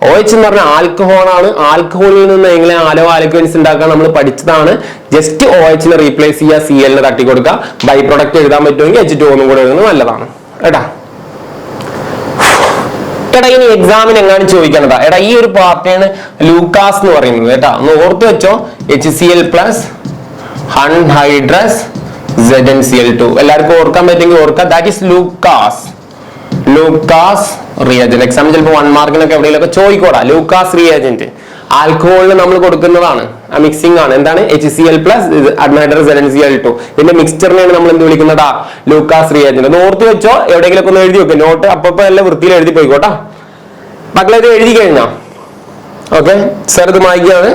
OH എന്ന് പറഞ്ഞാൽ ആൽക്കഹോൾ ആണ്. ആൽക്കഹോളിൽ നിന്ന് എങ്ങനെ ഹാലോ ആൽക്കൈൻസ് ഉണ്ടാക്കാൻ നമ്മൾ പഠിച്ചതാണ്. ജസ്റ്റ് OH നെ റീപ്ലേസ് ചെയ്യുക, Cl നെ തട്ടി കൊടുക്കുക, ബൈ പ്രൊഡക്റ്റ് എഴുതാൻ പറ്റുമെങ്കിൽ H2O ഒന്നും കൂടെ എഴുതുന്നത് നല്ലതാണ് കേട്ടാ. എടാ ഇനി എക്സാമിന് എങ്ങാനും ചോദിക്കണതാ, എടാ ഈ ഒരു പാർട്ടിയാണ് ലൂക്കാസ് എന്ന് പറയുന്നത് കേട്ടാ. ഒന്ന് ഓർത്ത് വെച്ചോ, HCl പ്ലസ് അൺഹൈഡ്രസ് ZnCl2. എല്ലാവർക്കും ഓർക്കാൻ പറ്റുമെങ്കിൽ ഓർക്കുക, that is Lucas. Lucas reagent. Exam ചിലപ്പോൾ 1 മാർക്കിനൊക്കെ എവിടെയെങ്കിലൊക്കെ ചോദിക്കോടാ. ലൂക്കാസ് റിയേജന്റ് ആൽക്കഹോളിന് നമ്മൾ കൊടുക്കുന്നതാണ്, മിക്സിംഗ് ആണ്. എന്താണ് HCl പ്ലസ് അൺഹൈഡ്രസ് ZnCl2. ഇതിന്റെ മിക്സ്ചറിനെയാണ് നമ്മൾ എന്ത് വിളിക്കുന്നതാ, ലൂക്കാസ് റിയേജന്റ്. ഒന്ന് ഓർത്ത് വെച്ചോ, എവിടെയെങ്കിലും ഒന്ന് എഴുതി വെക്കും. നോട്ട് അപ്പൊ നല്ല വൃത്തിയിൽ എഴുതി പോയിക്കോട്ടാ മക്കളെ. ഇത് എഴുതി കഴിഞ്ഞാ ഓക്കെ, സർ ഇത് വായിക്കുകയാണ്,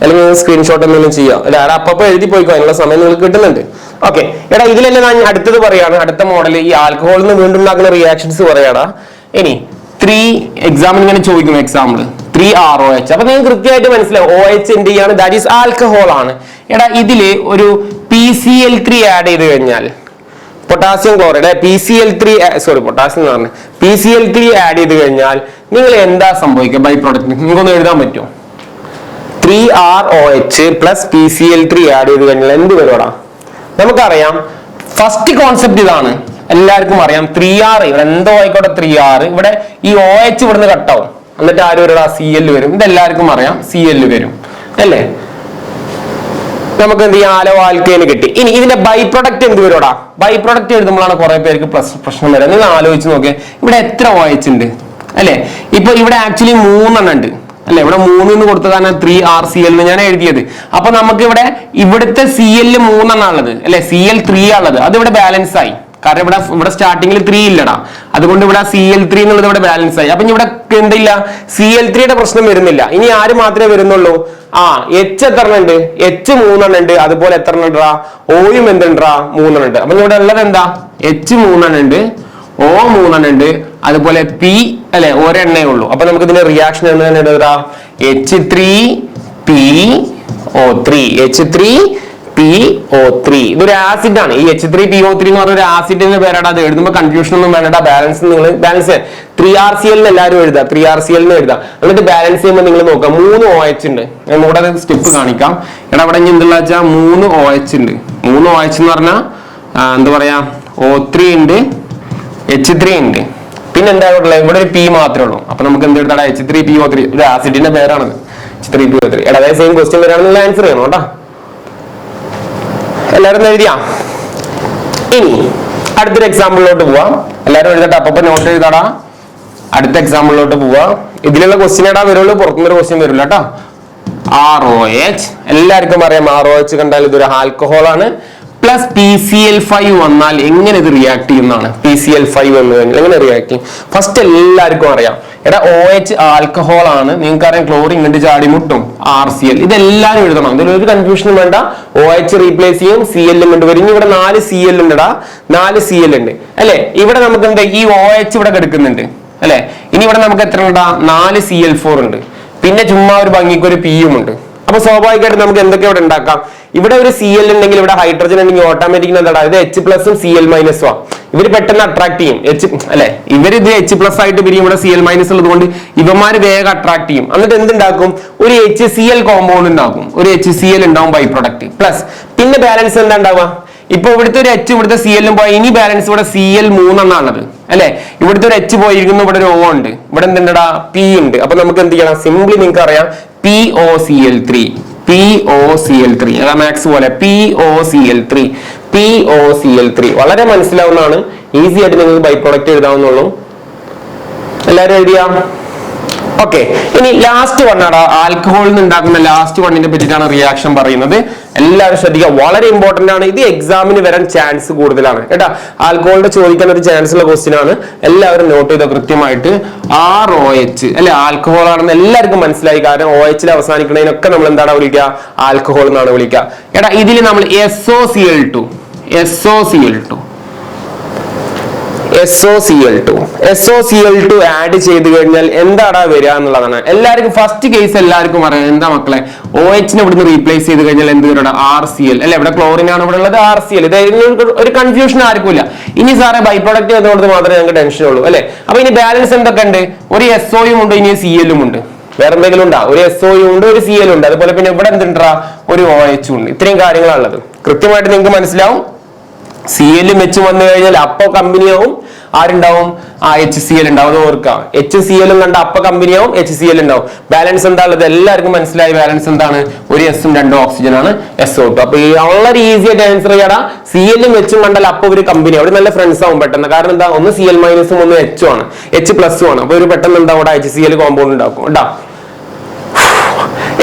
അല്ലെങ്കിൽ സ്ക്രീൻഷോട്ട് എന്തെങ്കിലും ചെയ്യാം അല്ലെ, അപ്പൊ എഴുതി പോയിക്കോ, അതിനുള്ള സമയം നിങ്ങൾക്ക് കിട്ടുന്നുണ്ട്. ഓക്കെ, എടാ ഇതിൽ തന്നെ ഞാൻ അടുത്തത് പറയാണ്, അടുത്ത മോഡൽ ഈ ആൽക്കഹോളിൽ നിന്ന് വീണ്ടും ഉണ്ടാക്കുന്ന റിയാക്ഷൻസ് പറയാടാ. ഇനി 3 എക്സാമിന് ഇങ്ങനെ ചോദിക്കും, എക്സാമ്പിൾ 3ROH. അപ്പൊ നിങ്ങൾക്ക് കൃത്യമായിട്ട് മനസ്സിലാവും OH എന്ത് ചെയ്യാണ്, ദാറ്റ് ഈസ് ആൽക്കഹോൾ ആണ്. എടാ ഇതില് ഒരു PCl3 ആഡ് ചെയ്ത് കഴിഞ്ഞാൽ, പൊട്ടാസ്യം ക്ലോറൈഡ് PCl3 ആഡ് ചെയ്ത് കഴിഞ്ഞാൽ നിങ്ങൾ എന്താ സംഭവിക്കുക ബൈ പ്രോഡക്റ്റ്, നിങ്ങൾക്കൊന്ന് എഴുതാൻ പറ്റുമോ? 3ROH പ്ലസ് PCl3 ആഡ് ചെയ്ത് കഴിഞ്ഞാൽ എന്ത് വരുവാടാ? നമുക്കറിയാം ഫസ്റ്റ് കോൺസെപ്റ്റ് ഇതാണ്, എല്ലാവർക്കും അറിയാം. 3R ഇവിടെ എന്തോ ആയിക്കോട്ടെ, 3R ഇവിടെ ഈ OH ഇവിടുന്ന് കട്ടാവും, എന്നിട്ട് ആര് വരും, Cl വരും. ഇതെല്ലാവർക്കും അറിയാം, Cl വരും അല്ലേ. നമുക്ക് എന്ത് ചെയ്യാം, ആലോ ആൽക്കൈന് കിട്ടി. ഇനി ഇതിന്റെ ബൈ പ്രൊഡക്റ്റ് എന്ത് വരുവാടാ? ബൈ പ്രൊഡക്റ്റ് എഴുതുമ്പോഴാണ് കുറെ പേർക്ക് പ്രശ്നം വരാം. നിങ്ങൾ ആലോചിച്ച് നോക്കിയാൽ ഇവിടെ എത്ര OH ഉണ്ട് അല്ലെ. ഇപ്പൊ ഇവിടെ ആക്ച്വലി 3 എണ്ണം ഉണ്ട് അല്ലെ. ഇവിടെ 3 എന്ന് കൊടുത്തതാണ് 3RCl എന്ന് ഞാൻ എഴുതിയത്. അപ്പൊ നമുക്ക് ഇവിടുത്തെ Cl 3 എണ്ണ ഉള്ളത് അല്ലെ, Cl3 ഉള്ളത്, അത് ഇവിടെ ബാലൻസ് ആയി. കാരണം ഇവിടെ സ്റ്റാർട്ടിങ്ങിൽ 3 ഇല്ലടാ, അതുകൊണ്ട് ഇവിടെ Cl3 എന്നുള്ളത് ഇവിടെ ബാലൻസ് ആയി. അപ്പൊ ഇവിടെ എന്തില്ല, Cl3യുടെ പ്രശ്നം വരുന്നില്ല. ഇനി ആര് മാത്രമേ വരുന്നുള്ളൂ, H എത്ര ഉണ്ട്, H 3 എണ്ണം ഉണ്ട്. അതുപോലെ എത്ര എണ്ണം ഉണ്ടാ, Oയും എന്തുണ്ടാ, 3 എണ്ണം ഉണ്ട്. അപ്പൊ ഇവിടെ ഉള്ളത് എന്താ, H 3 എണ്ണം ഉണ്ട്, O 3 എണ്ണം ഉണ്ട്, അതുപോലെ P അല്ലെ ഒരെണ്ണേ ഉള്ളൂ. അപ്പൊ നമുക്ക് ഇതിന്റെ റിയാക്ഷൻ എന്താണ് എഴുതാ, H3PO3 H3PO3. ഇതൊരു ആസിഡ് ആണ്. ഈ H3PO3 എന്ന് പറഞ്ഞ ഒരു ആസിഡിന്റെ പേരാണ്. അത് എഴുതുമ്പോൾ കൺഫ്യൂഷൻ ഒന്നും വേണ്ട. ബാലൻസ് നിങ്ങൾ ബാലൻസ് 3RCl എല്ലാവരും എഴുതുക, 3RCl എഴുതാം. എന്നിട്ട് ബാലൻസ് ചെയ്യുമ്പോൾ നിങ്ങൾ നോക്കാം, 3 OH ഉണ്ട്. ഞാൻ ഇവിടെ സ്റ്റെപ്പ് കാണിക്കാം. എടാ ഇവിടെ എന്തുള്ള വെച്ചാൽ 3 OH ഉണ്ട്. 3 OH എന്ന് പറഞ്ഞാൽ എന്താ പറയാ, O3 ഉണ്ട്, H3 ഉണ്ട്, പിന്നെ എന്താ ഉള്ളത്, ഇവിടെ ഒരു P മാത്രമേ ഉള്ളൂ. അപ്പൊ നമുക്ക് എന്ത് എഴുതാം, H3PO3 ഒരു ആസിഡിന്റെ പേരാണത്, H3PO3. എടാ അതായത് സെയിം ക്വസ്റ്റ്യൻ വരാണെന്നുള്ള ആൻസർ ചെയ്യണം കേട്ടോ. എല്ലാവരും എഴുതിയാ? ഇനി അടുത്തൊരു എക്സാമ്പിളിലോട്ട് പോവാം. എല്ലാവരും എഴുതട്ടെ, അപ്പൊ നോട്ട് എഴുതാടാ. അടുത്ത എക്സാമ്പിളിലോട്ട് പോവാ. ഇതിലുള്ള ക്വസ്റ്റ്യൻ ഏടാ വരുള്ളൂ, പുറത്തുനിന്നൊരു ക്വസ്റ്റ്യൻ വരില്ല കേട്ടോ. ROH എല്ലാവർക്കും അറിയാം, ROH കണ്ടാൽ ഇതൊരു ആൽക്കഹോൾ ആണ്. പ്ലസ് PCl5 വന്നാൽ എങ്ങനെ ഇത് റിയാക്ട് ചെയ്യുന്നതാണ്. PCl5 വന്നു കഴിഞ്ഞാൽ എങ്ങനെ റിയാക്ട് ചെയ്യും, ഫസ്റ്റ് എല്ലാവർക്കും അറിയാം. എടാ OH ആൽക്കഹോൾ ആണ്, നിങ്ങൾക്ക് അറിയാം, ക്ലോറിൻ ഇങ്ങോട്ട് ചാടി മുട്ടും, RCl. ഇതെല്ലാവരും എഴുതണം, ഇതിലൊരു കൺഫ്യൂഷനും വേണ്ട. OH റീപ്ലേസ് ചെയ്യും, Cl ഇങ്ങോട്ട് വരും. ഇവിടെ 4 Cl ഉണ്ടടാ, 4 Cl ഉണ്ട് അല്ലെ. ഇവിടെ നമുക്ക് എന്താ, ഈ OH ഇവിടെ കിടക്കുന്നുണ്ട് അല്ലെ. ഇനി ഇവിടെ നമുക്ക് എത്ര ഉണ്ടാ, 4 Cl4 ഉണ്ട്. പിന്നെ ചുമ്മാ ഒരു ഭംഗിക്ക് ഒരു P യും ഉണ്ട്. അപ്പൊ സ്വാഭാവികമായിട്ട് നമുക്ക് എന്തൊക്കെ ഇവിടെ ഉണ്ടാക്കാം. ഇവിടെ ഒരു Cl ഉണ്ടെങ്കിൽ ഇവിടെ ഹൈഡ്രജൻ ഉണ്ടെങ്കിൽ ഓട്ടോമാറ്റിക്കലി എന്താ, ഇത് H+ഉം Cl- ഉം ഇവർ പെട്ടെന്ന് അട്രാക്ട് ചെയ്യും. അല്ലെ, ഇവരിത് H+ ആയിട്ട് പിരിയും, ഇവിടെ Cl- ഉള്ളത് കൊണ്ട് ഇവന്മാര് വേഗം അട്രാക്ട് ചെയ്യും. എന്നിട്ട് എന്തുണ്ടാക്കും, ഒരു HCl കോമ്പൗണ്ട് ഉണ്ടാക്കും, ഒരു HCl ഉണ്ടാവും ബൈ പ്രൊഡക്റ്റ്. പ്ലസ് പിന്നെ ബാലൻസ് എന്താ ഉണ്ടാവുക, ഇപ്പൊ ഇവിടുത്തെ ഒരു എച്ച് ഇവിടുത്തെ സി എല്ലും പോയി, ഇനി ബാലൻസ് ഇവിടെ സി എൽ 3 എന്നാണുള്ളത് അല്ലെ. ഇവിടുത്തെ ഒരു എച്ച് പോയിരിക്കുന്നു, ഇവിടെ ഒരു O ഉണ്ട്, ഇവിടെ എന്തുണ്ടാ പി ഉണ്ട്. അപ്പൊ നമുക്ക് എന്ത് ചെയ്യണം, സിംപ്ലി നിങ്ങൾക്ക് അറിയാം POCl3 POCl3 അതാ മാക്സ് പോലെ POCl3 വളരെ മനസ്സിലാവുന്നതാണ്, ഈസി ആയിട്ട് നിങ്ങൾക്ക് ബൈ പ്രോഡക്റ്റ് എഴുതാവുന്നുള്ളൂ. എല്ലാവരും എഴുതിയാ? ഓക്കെ. ഇനി ലാസ്റ്റ് വണ്ണാണ് ആൽക്കഹോളിൽ നിന്ന് ഉണ്ടാക്കുന്ന ലാസ്റ്റ് വണ്ണിനെ പറ്റിയിട്ടാണ് റിയാക്ഷൻ പറയുന്നത്. എല്ലാവരും ശ്രദ്ധിക്കുക, വളരെ ഇമ്പോർട്ടന്റ് ആണ്. ഇത് എക്സാമിന് വരാൻ ചാൻസ് കൂടുതലാണ് കേട്ടാ. ആൽക്കഹോളിന്റെ ചോദിക്കാൻ ഒരു ചാൻസ് ഉള്ള ക്വസ്റ്റ്യൻ ആണ്. എല്ലാവരും നോട്ട് ചെയ്തോ കൃത്യമായിട്ട്. ROH അല്ലെ ആൽക്കഹോൾ ആണെന്ന് എല്ലാവർക്കും മനസ്സിലായി. കാരണം OH അവസാനിക്കുന്നതിനൊക്കെ നമ്മൾ എന്താണ് വിളിക്കുക, ആൽക്കഹോൾ എന്നാണ് വിളിക്കുക. എടാ ഇതിൽ നമ്മൾ SOCl2 ആഡ് ചെയ്ത് കഴിഞ്ഞാൽ എന്താടാ വരിക എന്നുള്ളതാണ്. എല്ലാവർക്കും ഫസ്റ്റ് കേസ് എല്ലാവർക്കും അറിയാം. എന്താ മക്കളെ, OH ഇവിടുന്ന് റീപ്ലേസ് ചെയ്ത് കഴിഞ്ഞാൽ എന്ത് വരും, RCl അല്ലെ. ഇവിടെ ക്ലോറിൻ ആണ് ഇവിടെ ഉള്ളത്, RCl. ഇത് ഒരു കൺഫ്യൂഷൻ ആർക്കും ഇല്ല. ഇനി സാറെ ബൈ പ്രോഡക്റ്റ് ചെയ്തുകൊണ്ട് മാത്രമേ ഞങ്ങൾക്ക് ടെൻഷൻ ഉള്ളൂ അല്ലെ. അപ്പൊ ഇനി ബാലൻസ് എന്തൊക്കെ ഉണ്ട്, ഒരു SOയും ഉണ്ട്, ഇനി CLഉം ഉണ്ട്. വേറെ എന്തെങ്കിലും ഉണ്ടാ, ഒരു SOയും ഉണ്ട്, ഒരു CL ഉണ്ട്, അതുപോലെ പിന്നെ ഇവിടെ എന്തുണ്ടാ, ഒരു OH ഉണ്ട്. ഇത്രയും കാര്യങ്ങളാണുള്ളത്. കൃത്യമായിട്ട് നിങ്ങൾക്ക് മനസ്സിലാവും. CLഉം H വന്നു കഴിഞ്ഞാൽ അപ്പോ കമ്പനിയാവും ആരുണ്ടാവും, HCl ഉണ്ടാവും. അത് ഓർക്കാം, HClഉം കണ്ട അപ്പ കമ്പനിയാവും, HCl ഉണ്ടാവും. ബാലൻസ് എന്താ ഉള്ളത് എല്ലാവർക്കും മനസ്സിലായി. ബാലൻസ് എന്താണ്, ഒരു എസും 2 ഓക്സിജൻ ആണ്, SO2. അപ്പൊ ഈ വളരെ ഈസി ആയിട്ട് ആൻസർ ചെയ്യാടാ. CLഉം Hഉം കണ്ടാൽ അപ്പൊ ഒരു കമ്പനി, അവിടെ നല്ല ഫ്രണ്ട്സ് ആവും പെട്ടെന്ന്. കാരണം എന്താ, ഒന്ന് Cl- ഉം ഒന്ന് H ആണ്, H+ ആണ്. അപ്പൊ ഒരു പെട്ടെന്ന് എന്താ അവിടെ HCl കോമ്പൗണ്ട് ഉണ്ടാക്കും കേട്ടാ.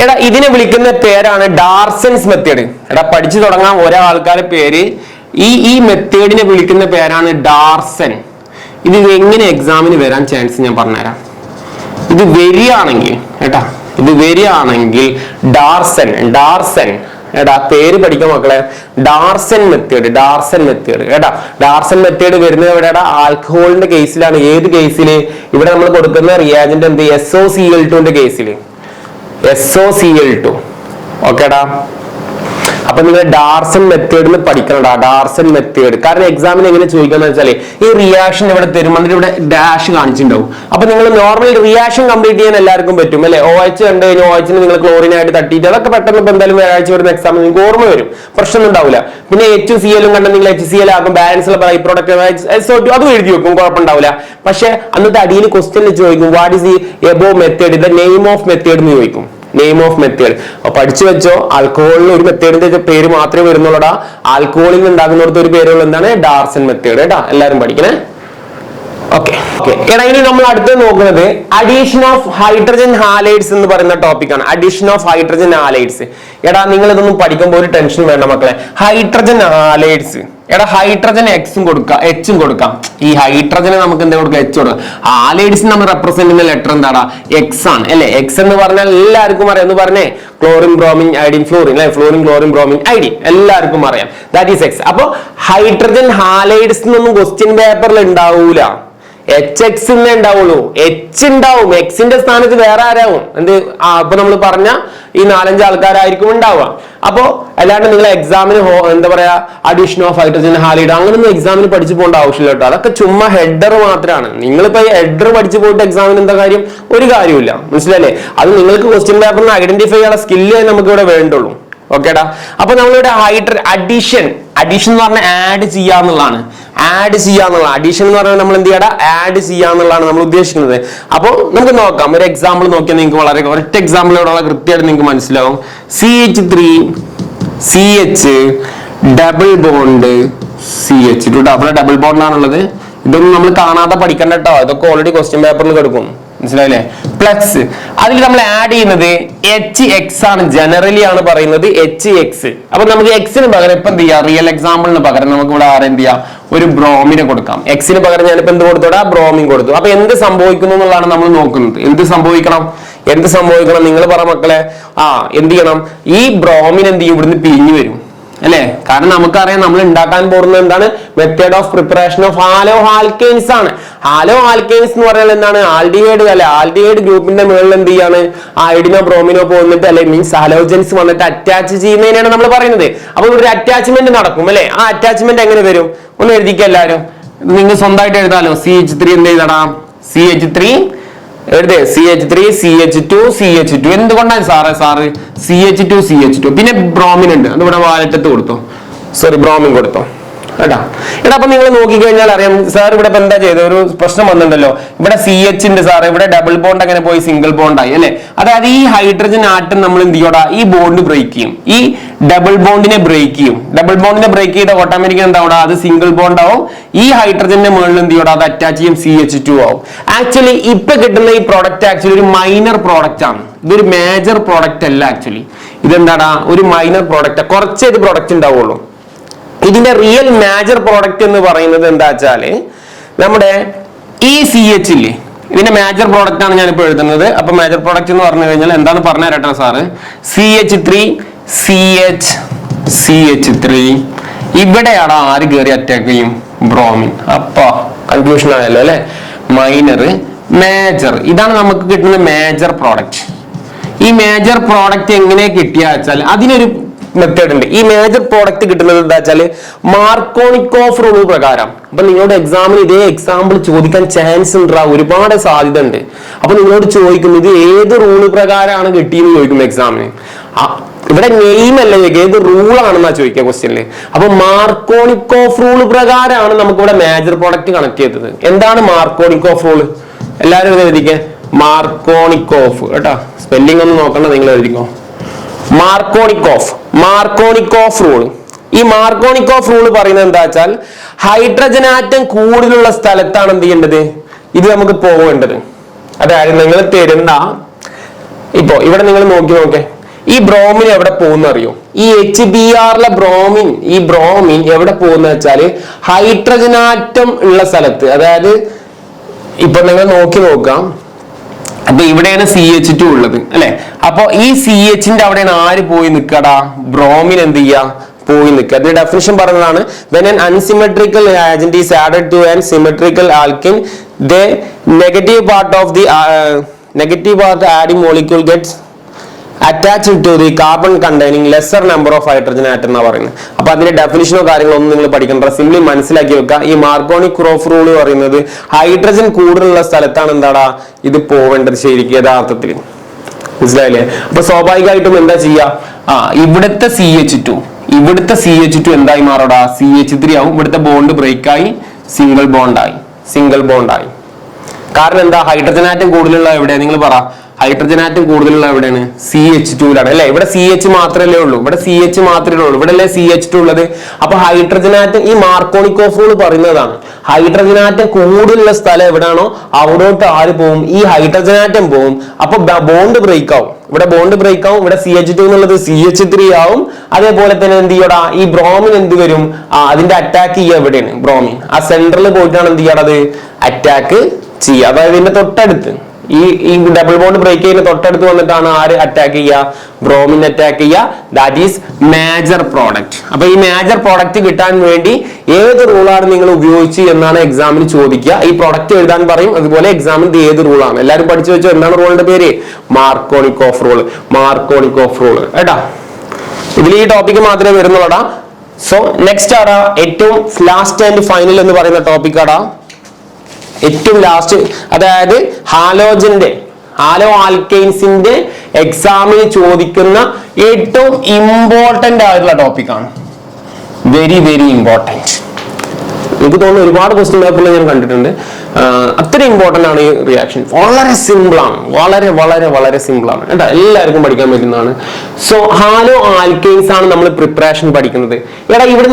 എടാ ഇതിനെ വിളിക്കുന്ന പേരാണ് ഡാർസൻസ് മെത്തേഡ്. എടാ പഠിച്ചു തുടങ്ങാൻ ഒരാൾക്കാരുടെ പേര്, ഈ മെത്തേഡിനെ വിളിക്കുന്ന പേരാണ് ഡാർസൻ. ഇത് എങ്ങനെ എക്സാമിന് വരാൻ ചാൻസ് ഞാൻ പറഞ്ഞുതരാം. ഇത് വരികയാണെങ്കിൽ കേട്ടാ, ഇത് വരികയാണെങ്കിൽ ഡാർസൻ എടാ പേര് പഠിക്കാം മക്കളെ. ഡാർസൻ മെത്തേഡ് കേട്ടാ. ഡാർസൻ മെത്തേഡ് വരുന്നത് എവിടെയാ, ആൽക്കഹോളിന്റെ കേസിലാണ്. ഏത് കേസില്, ഇവിടെ നമ്മൾ കൊടുക്കുന്ന റിയാജന്റ് എന്ത്, SOCl2ന്റെ കേസില്, SOCl2. ഓക്കേടാ. അപ്പൊ നിങ്ങൾ ഡാർസൻ മെത്തേഡിന് പഠിക്കണടാ, ഡാർസൻ മെത്തേഡ്. കാരണം എക്സാമിന് എങ്ങനെ ചോദിക്കാന്ന് വെച്ചാല്, ഈ റിയാക്ഷൻ ഇവിടെ തരുമ്പോൾ ഇവിടെ ഡാഷ് കാണിച്ചിട്ടുണ്ടാവും. അപ്പൊ നിങ്ങൾ നോർമൽ റിയാക്ഷൻ കംപ്ലീറ്റ് ചെയ്യാൻ എല്ലാവർക്കും പറ്റും അല്ലെ. OH കണ്ടു കഴിഞ്ഞാൽ OH നിങ്ങൾ ക്ലോറിനായിട്ട് തട്ടിയിട്ട് അതൊക്കെ പെട്ടെന്ന് ഇപ്പൊ എന്തായാലും വ്യാഴാഴ്ച വരുന്ന എക്സാമിൽ നിങ്ങൾക്ക് ഓർമ്മ വരും, പ്രശ്നം ഉണ്ടാവില്ല. പിന്നെ HClഉം കണ്ട നിങ്ങൾ HCl ആകും, ബാലൻസ് ഉള്ള ബൈ പ്രോഡക്റ്റ് SO2 അതും എഴുതി വെക്കും, കുഴപ്പമുണ്ടാവില്ല. പക്ഷെ അന്നത്തെ അടിയിൽ ക്വസ്റ്റ്യനിൽ ചോദിക്കും, what is the above method, the name of method എന്ന് ചോദിക്കും. നെയിം ഓഫ് മെത്തേഡ് പഠിച്ചു വെച്ചോ. ആൽക്കഹോളിന് ഒരു മെത്തേഡിന്റെ പേര് മാത്രമേ വരുന്നുള്ളൂടാ. ആൽക്കഹോളിൽ ഉണ്ടാകുന്നിടത്ത് ഒരു പേരുള്ള എന്താണ്, ഡാർസൻ മെത്തേഡ് കേട്ടാ. എല്ലാരും പഠിക്കണേ. ഓക്കെ. എടാ ഇനി നമ്മൾ അടുത്ത് നോക്കുന്നത് അഡീഷൻ ഓഫ് ഹൈഡ്രജൻ ഹാലൈഡ്സ് എന്ന് പറയുന്ന ടോപ്പിക്കാണ്. Addition of hydrogen halides. എടാ നിങ്ങൾ ഇതൊന്നും പഠിക്കുമ്പോൾ ഒരു ടെൻഷൻ വേണ്ട മക്കളെ. ഹൈഡ്രജൻ ഹാലൈഡ്സ്, എടാ ഹൈഡ്രജൻ എക്സും കൊടുക്കാം, Hഉം കൊടുക്കാം. ഈ ഹൈഡ്രജനെ നമുക്ക് എന്താ കൊടുക്കാം, H കൊടുക്കാം. ഹാലൈഡ്സ് നമ്മൾ റെപ്രസെന്റ് ചെയ്യുന്ന ലെറ്റർ എന്താടാ, X ആണ് അല്ലെ. X എന്ന് പറഞ്ഞാൽ എല്ലാവർക്കും അറിയാം. എന്ന് പറഞ്ഞേ, ക്ലോറിൻ ബ്രോമിൻ ഐഡിൻ ഫ്ലോറിൻ അല്ലെ, ഫ്ലോറിൻ ക്ലോറിൻ ബ്രോമിൻ ഐഡിൻ എല്ലാവർക്കും അറിയാം. That is X. അപ്പൊ ഹൈഡ്രജൻ ഹാലൈഡ്സ് എന്നൊന്നും ക്വസ്റ്റ്യൻ പേപ്പറിൽ ഉണ്ടാവൂല. HX ഉണ്ടാവുള്ളൂ. H ഉണ്ടാവും, Xന്റെ സ്ഥാനത്ത് വേറെ ആരാവും. എന്ത് അപ്പൊ നമ്മൾ പറഞ്ഞ ഈ 4-5 ആൾക്കാരായിരിക്കും ഉണ്ടാവുക. അപ്പോ അല്ലാണ്ട് നിങ്ങൾ എക്സാമിന് എന്താ പറയാ, അഡീഷൻ ഓഫ് ഹൈഡ്രജൻ ഹാലൈഡ് അങ്ങനൊന്നും എക്സാമിന് പഠിച്ചു പോകേണ്ട ആവശ്യമില്ല കേട്ടോ. അതൊക്കെ ചുമ്മാ ഹെഡർ മാത്രമാണ്. നിങ്ങളിപ്പോ ഹെഡർ പഠിച്ചു പോയിട്ട് എക്സാമിന് എന്താ കാര്യം, ഒരു കാര്യമില്ല. മനസ്സിലല്ലേ? അത് നിങ്ങൾക്ക് ക്വസ്റ്റ്യൻ പേപ്പറിന് ഐഡന്റിഫൈ ചെയ്യാനുള്ള സ്കില്ല് നമുക്ക് ഇവിടെ വേണ്ടുള്ളൂ. ഓക്കേടാ. അപ്പൊ നമ്മളിവിടെ അഡീഷൻ എന്ന് പറഞ്ഞാൽ ആഡ് ചെയ്യാന്നുള്ളതാണ്. അഡീഷൻ എന്ന് പറഞ്ഞാൽ നമ്മൾ എന്ത് ചെയ്യടാ, ആഡ് ചെയ്യാന്നുള്ളതാണ് നമ്മൾ ഉദ്ദേശിക്കുന്നത്. അപ്പോൾ നമുക്ക് നോക്കാം, ഒരു എക്സാമ്പിൾ നോക്കിയാൽ നിങ്ങൾക്ക് വളരെ ഒരൊറ്റ എക്സാമ്പിൾ ഇവിടെ കൃത്യമായിട്ട് നിങ്ങൾക്ക് മനസ്സിലാവും. CH3CH ഡബിൾ ബോണ്ട് CH അവിടെ ഡബിൾ ബോണ്ടാണുള്ളത്. ഇതൊന്നും നമ്മൾ കാണാതെ പഠിക്കണ്ട കേട്ടോ. ഇതൊക്കെ ഓൾറെഡി ക്വസ്റ്റ്യൻ പേപ്പറിൽ കിടക്കും. മനസ്സിലായില്ലേ? പ്ലസ് അതിൽ നമ്മൾ ആഡ് ചെയ്യുന്നത് HX ആണ്. ജനറലി ആണ് പറയുന്നത് HX. അപ്പൊ നമുക്ക് എക്സിന് പകരം ഇപ്പൊ എന്ത് ചെയ്യാം, റിയൽ എക്സാമ്പിളിന് പകരം നമുക്ക് ഇവിടെ എന്ത് ചെയ്യാം, ഒരു ബ്രോമിനെ കൊടുക്കാം. എക്സിന് പകരം ഞാനിപ്പോ എന്ത് കൊടുത്തോടാ, ബ്രോമിൻ കൊടുത്തു. അപ്പൊ എന്ത് സംഭവിക്കുന്നു എന്നുള്ളതാണ് നമ്മൾ നോക്കുന്നത്. എന്ത് സംഭവിക്കണം നിങ്ങൾ പറ മക്കളെ. എന്ത് ചെയ്യണം, ഈ ബ്രോമിൻ എന്ത് ചെയ്യും, ഇവിടുന്ന് പിരിഞ്ഞു വരും അല്ലെ. കാരണം നമുക്കറിയാം നമ്മൾ ഉണ്ടാക്കാൻ പോകുന്നത് എന്താണ്, method of preparation of hello alkanes ആണ്. ഹാലോ ആൽക്കെയിൻസ് എന്ന് പറഞ്ഞാൽ എന്താണ്, ആൽഡിഹൈഡ് അല്ലെ. ആൽഡിഹൈഡ് ഗ്രൂപ്പിന്റെ മുകളിൽ എന്ത് ചെയ്യാണ്, ഐഡിനോ ബ്രോമിനോ പോകുന്നിട്ട് അല്ലെ, മീൻസ് ഹാലോജൻസ് വന്നിട്ട് അറ്റാച്ച് ചെയ്യുന്നതിനാണ് നമ്മൾ പറയുന്നത്. അപ്പൊ ഒരു അറ്റാച്ച്മെന്റ് നടക്കും അല്ലെ. ആ അറ്റാച്ച്മെന്റ് എങ്ങനെ വരും, ഒന്ന് എഴുതിക്കുക എല്ലാവരും. നിങ്ങൾ സ്വന്തമായിട്ട് എഴുതാലോ. CH3 എന്ത് എഴുതടാ, CH3 എഴുതേ, CH3 CH2 എന്തുകൊണ്ടാണ് സാറ് CH2 പിന്നെ ബ്രോമിൻ ഉണ്ട്, അതിവിടെ വാലറ്റത്ത് കൊടുത്തു. സോറി ബ്രോമിൻ കൊടുത്തോ കേട്ടാ. എടാ അപ്പൊ നിങ്ങൾ നോക്കിക്കഴിഞ്ഞാൽ അറിയാം സാർ ഇവിടെ ഇപ്പൊ എന്താ ചെയ്തത്, ഒരു പ്രശ്നം വന്നിട്ടുണ്ടല്ലോ. ഇവിടെ CH ഉണ്ട് സാർ, ഇവിടെ ഡബിൾ ബോണ്ട് അങ്ങനെ പോയി സിംഗിൾ ബോണ്ട് ആയി അല്ലെ. അതായത് ഈ ഹൈഡ്രജൻ ആറ്റം നമ്മൾ എന്ത് ചെയ്യോടാ, ഈ ബോണ്ട് ബ്രേക്ക് ചെയ്യും, ഈ ഡബിൾ ബോണ്ടിനെ ബ്രേക്ക് ചെയ്യും. ഡബിൾ ബോണ്ടിനെ ബ്രേക്ക് ചെയ്ത ഓട്ടോമാറ്റിക്കലി എന്താ, അത് സിംഗിൾ ബോണ്ട് ആവും. ഈ ഹൈഡ്രജന്റെ മുകളിൽ എന്ത് ചെയ്യോടാ, അത് അറ്റാച്ച് ചെയ്യും, CH2 ആവും. ആക്ച്വലി ഇപ്പൊ കിട്ടുന്ന ഈ പ്രോഡക്റ്റ് ആക്ച്വലി ഒരു മൈനർ പ്രോഡക്റ്റ് ആണ്, ഇതൊരു മേജർ പ്രോഡക്റ്റ് അല്ല. ആക്ച്വലി ഇതെന്താടാ, ഒരു മൈനർ പ്രോഡക്റ്റ്, കുറച്ചേ ഇത് പ്രോഡക്റ്റ് ഉണ്ടാവുള്ളൂ. ഇതിന്റെ റിയൽ മേജർ പ്രോഡക്റ്റ് എന്ന് പറയുന്നത് എന്താ വെച്ചാല് നമ്മുടെ ഈ CH ഇല്ലേ, ഇതിന്റെ മേജർ പ്രോഡക്റ്റ് ആണ് ഞാനിപ്പോ എഴുതുന്നത്. അപ്പൊ മേജർ പ്രോഡക്റ്റ് എന്ന് പറഞ്ഞു കഴിഞ്ഞാൽ എന്താന്ന് പറഞ്ഞു തരട്ടെ സാറ്. CH3 CH3 ഇവിടെയാണ് ആര് കയറി അറ്റാക്ക് ചെയ്യും, ബ്രോമിൻ. അപ്പൊ കൺഫ്യൂഷൻ ആയല്ലോ അല്ലെ. മൈനർ മേജർ, ഇതാണ് നമുക്ക് കിട്ടുന്ന മേജർ പ്രോഡക്റ്റ്. ഈ മേജർ പ്രോഡക്റ്റ് എങ്ങനെ കിട്ടിയ വെച്ചാൽ അതിനൊരു മെത്തേഡ് ഉണ്ട്. ഈ മേജർ പ്രോഡക്റ്റ് കിട്ടുന്നത് എന്താ വെച്ചാല് മാർക്കോണിക്കോഫ് റൂൾ പ്രകാരം. അപ്പൊ നിങ്ങളുടെ എക്സാമിന് ഇതേ എക്സാമ്പിൾ ചോദിക്കാൻ ചാൻസ് ഉണ്ടാ, ഒരുപാട് സാധ്യത ഉണ്ട്. അപ്പൊ നിങ്ങളോട് ചോദിക്കും ഇത് ഏത് റൂള് പ്രകാരമാണ് കിട്ടിയെന്ന് ചോദിക്കും എക്സാമിന്. ഇവിടെ നെയിം അല്ല ചോദിക്കുക, ഏത് റൂളാണെന്നാ ചോദിക്കുക ക്വസ്റ്റ്യനില്. അപ്പൊ മാർക്കോണിക്കോഫ് റൂൾ പ്രകാരമാണ് നമുക്ക് ഇവിടെ മേജർ പ്രോഡക്റ്റ് കണക്ട് ചെയ്തത്. എന്താണ് മാർക്കോണിക്കോഫ് റൂള്? എല്ലാവരും എഴുതിക്കേ, മാർക്കോണിക്കോഫ് കേട്ടോ. സ്പെല്ലിംഗ് ഒന്നും നോക്കണ്ട, നിങ്ങൾ എഴുതിക്കോ. Markovnikov rule. ഈ മാർക്കോണിക്കോഫ് റൂൾ പറയുന്നത് എന്താ വെച്ചാൽ ഹൈഡ്രജൻ ആറ്റം കൂടുതലുള്ള സ്ഥലത്താണ് എന്ത് ചെയ്യേണ്ടത്, ഇത് നമുക്ക് പോകേണ്ടത്. അതായത് നിങ്ങൾ തരുന്ന ഇപ്പോ ഇവിടെ നിങ്ങൾ നോക്കേ, ഈ ബ്രോമിൻ എവിടെ പോകുന്ന അറിയോ? ഈ HBrലെ ഈ ബ്രോമിൻ എവിടെ പോകുന്ന വെച്ചാല് ഹൈഡ്രജൻ ആറ്റം ഉള്ള സ്ഥലത്ത്. അതായത് ഇപ്പൊ നിങ്ങൾ നോക്കാം, അപ്പൊ ഇവിടെയാണ് CH2 ഉള്ളത് അല്ലെ. അപ്പൊ ഈ CHന്റെ അവിടെയാണ് ആര് പോയി നിൽക്കടാ, ബ്രോമിൻ എന്ത് ചെയ്യാ, പോയി നിൽക്കുക. അതിന്റെ ഡെഫിനിഷൻ പറഞ്ഞതാണ്, when an unsymmetrical agent is added to an symmetrical alkene, the negative part adding molecule gets attached to the carbon containing lesser number of hydrogen atom എന്നാ പറയുന്നത്. അപ്പൊ അതിന്റെ ഡെഫിനിഷനോ കാര്യങ്ങളോ ഒന്നും നിങ്ങൾ പഠിക്കണ്ട, സിംപ്ലി മനസ്സിലാക്കി വെക്കുക. ഈ മാർക്കോണിക്കോഫ് റൂൾ പറയുന്നത് ഹൈഡ്രജൻ കൂടുതലുള്ള സ്ഥലത്താണ് എന്താടാ ഇത് പോവേണ്ടത് ശരിക്കും യഥാർത്ഥത്തിൽ. മനസ്സിലായില്ലേ? അപ്പൊ സ്വാഭാവികമായിട്ടും എന്താ ചെയ്യാ, ഇവിടുത്തെ CH2 എന്തായി മാറോടാ, CH3 ആവും. ഇവിടുത്തെ ബോണ്ട് ബ്രേക്കായി സിംഗിൾ ബോണ്ടായി. കാരണം എന്താ, ഹൈഡ്രജൻ ആറ്റം കൂടുതലുള്ള എവിടെ, നിങ്ങൾ പറ. ഹൈഡ്രജൻ ആറ്റം കൂടുതലുള്ള എവിടെയാണ്, CH2ലാണ് അല്ലെ. ഇവിടെ CH മാത്രമല്ലേ ഉള്ളൂ, ഇവിടെ അല്ലേ CH2 ഉള്ളത്. അപ്പൊ ഹൈഡ്രജൻ ആറ്റം, ഈ മാർക്കോണിക്കോഫ് റൂൾ പറയുന്നതാണ്, ഹൈഡ്രജൻ ആറ്റം കൂടുതലുള്ള സ്ഥലം എവിടെയാണോ അവിടോട്ട് ആര് പോവും, ഈ ഹൈഡ്രജൻ ആറ്റം പോവും. അപ്പൊ ബോണ്ട് ബ്രേക്ക് ആവും, ഇവിടെ CH2 എന്നുള്ളത് CH3 ആവും. അതേപോലെ തന്നെ എന്ത് ചെയ്യടാ, ഈ ബ്രോമിൻ എന്ത് വരും, അതിന്റെ അറ്റാക്ക് ചെയ്യുക എവിടെയാണ്, ബ്രോമിൻ ആ സെന്ററിൽ പോയിട്ടാണ് എന്ത് ചെയ്യണത്, അറ്റാക്ക് ചെയ്യുക. അതായത് ഇതിന്റെ തൊട്ടടുത്ത് ഈ ഡബിൾ ബോണ്ട് ബ്രേക്ക് ചെയ്യുന്ന തൊട്ടടുത്ത് വന്നിട്ടാണ് ആര് അറ്റാക്ക് ചെയ്യുക, ബ്രോമിൻ അറ്റാക്ക് ചെയ്യുക. That is major product. അപ്പൊ ഈ മേജർ പ്രോഡക്റ്റ് കിട്ടാൻ വേണ്ടി ഏത് റൂളാണ് നിങ്ങൾ ഉപയോഗിച്ച് എന്നാണ് എക്സാമിന് ചോദിക്കുക. ഈ പ്രോഡക്റ്റ് എഴുതാൻ പറയും, അതുപോലെ എക്സാമിന് ഏത് റൂളാണ് എല്ലാവരും പഠിച്ചു വെച്ചോ. എന്താണ് റൂളിന്റെ പേര്, മാർക്കോണിക്കോഫ് റൂൾ കേട്ടാ. ഇതിൽ ഈ ടോപ്പിക് മാത്രമേ വരുന്നുള്ളടാ. സോ നെക്സ്റ്റ് ആടാ ഏറ്റവും ലാസ്റ്റ് ആൻഡ് ഫൈനൽ എന്ന് പറയുന്ന ടോപ്പിക് ആടാ, ഏറ്റവും ലാസ്റ്റ്. അതായത് ഹാലോ ആൽക്കെയിൻസിന്റെ എക്സാമിന് ചോദിക്കുന്ന ഏറ്റവും ഇമ്പോർട്ടന്റ് ആയിട്ടുള്ള ടോപ്പിക്കാണ്. Very important. എനിക്ക് തോന്നുന്നു ഒരുപാട് ക്വസ്റ്റ്യൻ പേപ്പറിൽ ഞാൻ കണ്ടിട്ടുണ്ട്. അത്ര ഇമ്പോർട്ടന്റ് ആണ് ഈ റിയാക്ഷൻ. വളരെ സിമ്പിൾ ആണ്, വളരെ സിമ്പിൾ ആണ് കേട്ടോ, എല്ലാവർക്കും പഠിക്കാൻ പറ്റുന്നതാണ്. സോ ഹാലോ ആൽക്കെയിൻസ് ആണ് നമ്മൾ പ്രിപ്പറേഷൻ പഠിക്കുന്നത്.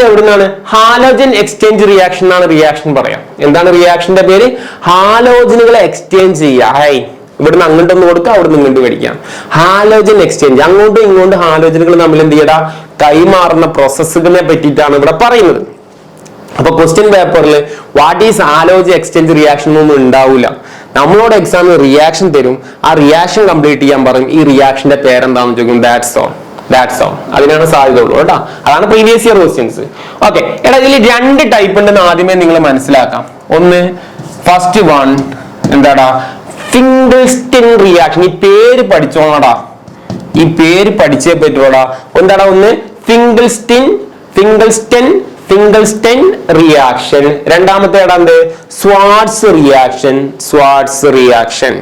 എവിടുന്നാണ് ഹാലോജൻ എക്സ്ചേഞ്ച് റിയാക്ഷൻ എന്നാണ് റിയാക്ഷൻ പറയാം. എന്താണ് റിയാക്ഷന്റെ പേര്, ഹാലോജനുകളെ എക്സ്ചേഞ്ച് ചെയ്യുക. ഇവിടുന്ന് അങ്ങോട്ടൊന്ന് കൊടുക്കുക, അവിടുന്ന് ഇങ്ങോട്ട് പഠിക്കാം. ഹാലോജൻ എക്സ്ചേഞ്ച്, അങ്ങോട്ടും ഇങ്ങോട്ടും ഹാലോജനുകൾ നമ്മൾ എന്ത് ചെയ്യടാ, കൈമാറുന്ന പ്രോസസ്സുകളെ പറ്റിയിട്ടാണ് ഇവിടെ പറയുന്നത്. അപ്പൊ ക്വസ്റ്റ്യൻ പേപ്പറിൽ what is halogen exchange reaction ഒന്നും ഉണ്ടാവില്ല. നമ്മളോട് എക്സാമിന് റിയാക്ഷൻ തരും, ആ റിയാക്ഷൻ കംപ്ലീറ്റ് ചെയ്യാൻ പറയും. ഈ റിയാക്ഷന്റെ പേരെന്താണെന്ന് ചോദിക്കും, ദാറ്റ്സ് ഓൾ. അതിനാണ് സാധ്യത ഉള്ളൂ കേട്ടോ. അതാണ് പ്രീവിയസ് ഇയർ ക്വസ്റ്റ്യൻസ്. ഓക്കെ എടാ, ഇതിൽ 2 ടൈപ്പ് ഉണ്ടെന്ന് ആദ്യമേ നിങ്ങൾ മനസ്സിലാക്കാം. ഒന്ന്, ഫസ്റ്റ് വൺ എന്താടാ, ഫിംഗിൾസ്റ്റൺ റിയാക്ഷൻ. ഈ പേര് പഠിച്ചോളാടാ, ഈ പേര് പഠിച്ചേ പറ്റുള്ളൂടാ. എന്താടാ, ഒന്ന് ഫിംഗിൾസ്റ്റൺ റിയാക്ഷൻ. രണ്ടാമത്തെ സ്വാർട്സ് റിയാക്ഷൻ.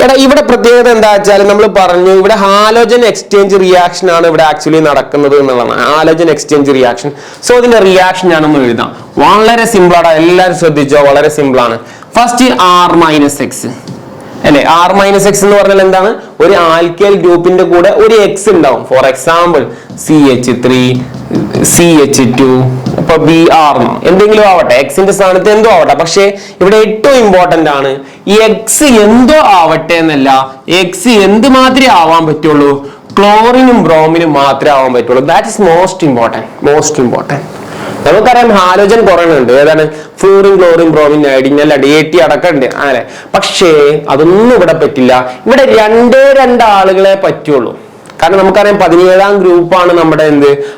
എടാ ഇവിടെ പ്രത്യേകത എന്താ വെച്ചാൽ നമ്മൾ പറഞ്ഞു ഇവിടെ ഹാലോജൻ എക്സ്ചേഞ്ച് റിയാക്ഷൻ ആണ് ഇവിടെ ആക്ച്വലി നടക്കുന്നത് എന്നുള്ളതാണ്. Halogen exchange reaction. സോ ഇതിന്റെ റിയാക്ഷൻ ഞാനൊന്ന് എഴുതാം. വളരെ സിമ്പിൾ ആണ്, എല്ലാവരും ശ്രദ്ധിച്ചോ, വളരെ സിമ്പിൾ ആണ്. ഫസ്റ്റ് R-X അല്ലെ, R-X എന്ന് പറഞ്ഞാൽ എന്താണ്? ഒരു ആൽക്കൈൽ ഗ്രൂപ്പിന്റെ കൂടെ ഒരു എക്സ് ഉണ്ടാവും. ഫോർ എക്സാമ്പിൾ CH3 CH2 ഇപ്പൊ Br എന്തെങ്കിലും ആവട്ടെ, എക്സിന്റെ സ്ഥാനത്ത് എന്തോ ആവട്ടെ. പക്ഷെ ഇവിടെ ഏറ്റവും ഇമ്പോർട്ടന്റ് ആണ് ഈ എക്സ് എന്തോ ആവട്ടെ എന്നല്ല, എക്സ് എന്ത് മാത്രമേ ആവാൻ പറ്റുള്ളൂ? ക്ലോറിനും ബ്രോമിനും മാത്രമേ ആവാൻ പറ്റുള്ളൂ. That is most important. നമുക്കറിയാം ഹാലോജൻ കുറെ ഉണ്ട്. ഏതാണ്? ഫ്ലൂറിൻ, ക്ലോറിൻ, ബ്രോമിൻ, അയഡിൻ, അല്ല DAT അടക്കമുണ്ട്. അങ്ങനെ പക്ഷേ അതൊന്നും ഇവിടെ പറ്റില്ല. ഇവിടെ രണ്ടേ ആളുകളെ പറ്റുള്ളൂ. കാരണം നമുക്കറിയാം 17ാം ഗ്രൂപ്പാണ് നമ്മുടെ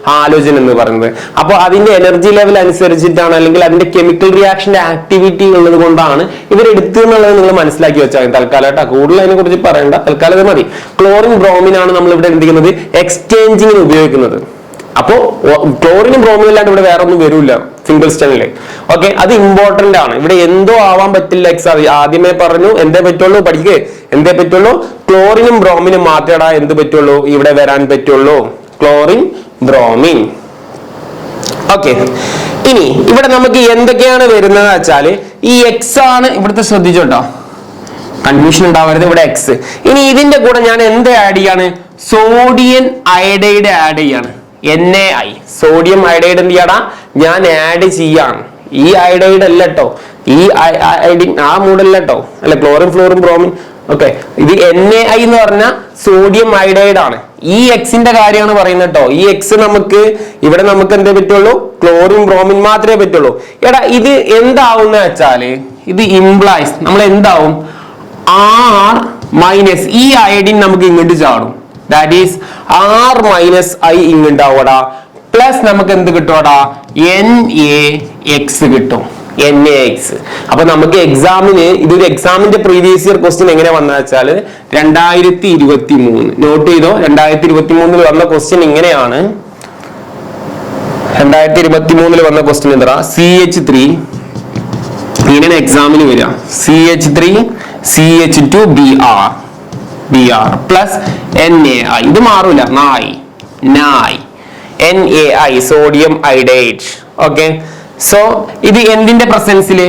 ഹാലോജൻ എന്ന് പറയുന്നത്. അപ്പൊ അതിന്റെ എനർജി ലെവൽ അനുസരിച്ചിട്ടാണ്, അല്ലെങ്കിൽ അതിന്റെ കെമിക്കൽ റിയാക്ഷന്റെ ആക്ടിവിറ്റി ഉള്ളത് കൊണ്ടാണ് ഇവരെടുത്തു എന്നുള്ളത് നിങ്ങൾ മനസ്സിലാക്കി വെച്ചാൽ തൽക്കാലം കേട്ടോ. കൂടുതൽ അതിനെ കുറിച്ച് പറയണ്ട, തൽക്കാലം ഇത് മതി. ക്ലോറിൻ, ബ്രോമിൻ ആണ് നമ്മൾ ഇവിടെ എന്ത് ചെയ്യുന്നത്? എക്സ്ചേഞ്ചിങ്ങിന് ഉപയോഗിക്കുന്നത്. അപ്പോ ക്ലോറിനും ബ്രോമിനും അല്ലാണ്ട് ഇവിടെ വേറെ ഒന്നും വരില്ല സിംഗിൾ സ്റ്റണില്. ഓക്കെ, അത് ഇമ്പോർട്ടന്റ് ആണ്. ഇവിടെ എന്തോ ആവാൻ പറ്റില്ല എക്സ്. ആദ്യമേ പറഞ്ഞു എന്തേ പറ്റുള്ളൂ, പഠിക്കേ എന്തേ പറ്റുള്ളൂ? ക്ലോറിനും ബ്രോമിനും മാത്രമേ എന്ത് പറ്റുള്ളൂ? ഇവിടെ വരാൻ പറ്റുള്ളൂ. Chlorine, bromine. ഓക്കെ, ഇനി ഇവിടെ നമുക്ക് എന്തൊക്കെയാണ് വരുന്നത് വെച്ചാല് ഈ എക്സ് ആണ് ഇവിടുത്തെ. ശ്രദ്ധിച്ചോട്ടോ, കൺഫ്യൂഷൻ ഉണ്ടാവരുത്. ഇവിടെ എക്സ്. ഇനി ഇതിന്റെ കൂടെ ഞാൻ എന്ത് ആഡ് ചെയ്യാണ്? സോഡിയം അയഡൈഡ് ആഡ് ചെയ്യാണ്. NaI, സോഡിയം അയഡൈഡ് എന്ത് ചെയ്യടാ? ഞാൻ ആഡ് ചെയ്യാണ്. ഈ അയഡൈഡ് അല്ല കേട്ടോ, ഈ അയഡിൻ ആ മൂടല്ല കേട്ടോ, അല്ല ക്ലോറിൻ, ഫ്ലോറിൻ, ബ്രോമിൻ. ഓക്കെ, ഇത് NaI എന്ന് പറഞ്ഞാൽ സോഡിയം അയഡൈഡ് ആണ്. ഈ എക്സിന്റെ കാര്യമാണ് പറയുന്നത് കേട്ടോ. ഈ എക്സ് നമുക്ക് ഇവിടെ നമുക്ക് എന്തേ പറ്റുള്ളൂ? ക്ലോറിൻ, ബ്രോമിൻ മാത്രമേ പറ്റുള്ളൂ. എടാ ഇത് എന്താവുന്ന വെച്ചാല് ഇത് ഇംപ്ലൈസ് നമ്മൾ എന്താവും? R- ഈ അയഡിൻ നമുക്ക് ഇങ്ങോട്ട് ചാടും. That is R-I ഇങ്ങുണ്ടാവൂടാ. പ്ലസ് നമുക്ക് എന്ത് കിട്ടുവാടാ? NaX കിട്ടും. NaX. അപ്പൊ നമുക്ക് എക്സാമിന് ഇതൊരു എക്സാമിന്റെ പ്രീവിയസ് ഇയർ ക്വസ്റ്റ്യൻ എങ്ങനെ വന്ന വെച്ചാൽ 2023 നോട്ട് ചെയ്തോ. 2023 വന്ന ക്വസ്റ്റ്യൻ ഇങ്ങനെയാണ്. 2023 വന്ന ക്വസ്റ്റ്യൻ എന്താ? CH3 ഇങ്ങനെ എക്സാമിന് വരിക. CH3 CH2 Br plus NaI. ഇത് മാറൂല. നായി NaI sodium iodide. Okay, so ഇത് എന്തിന്റെ പ്രസൻസില്?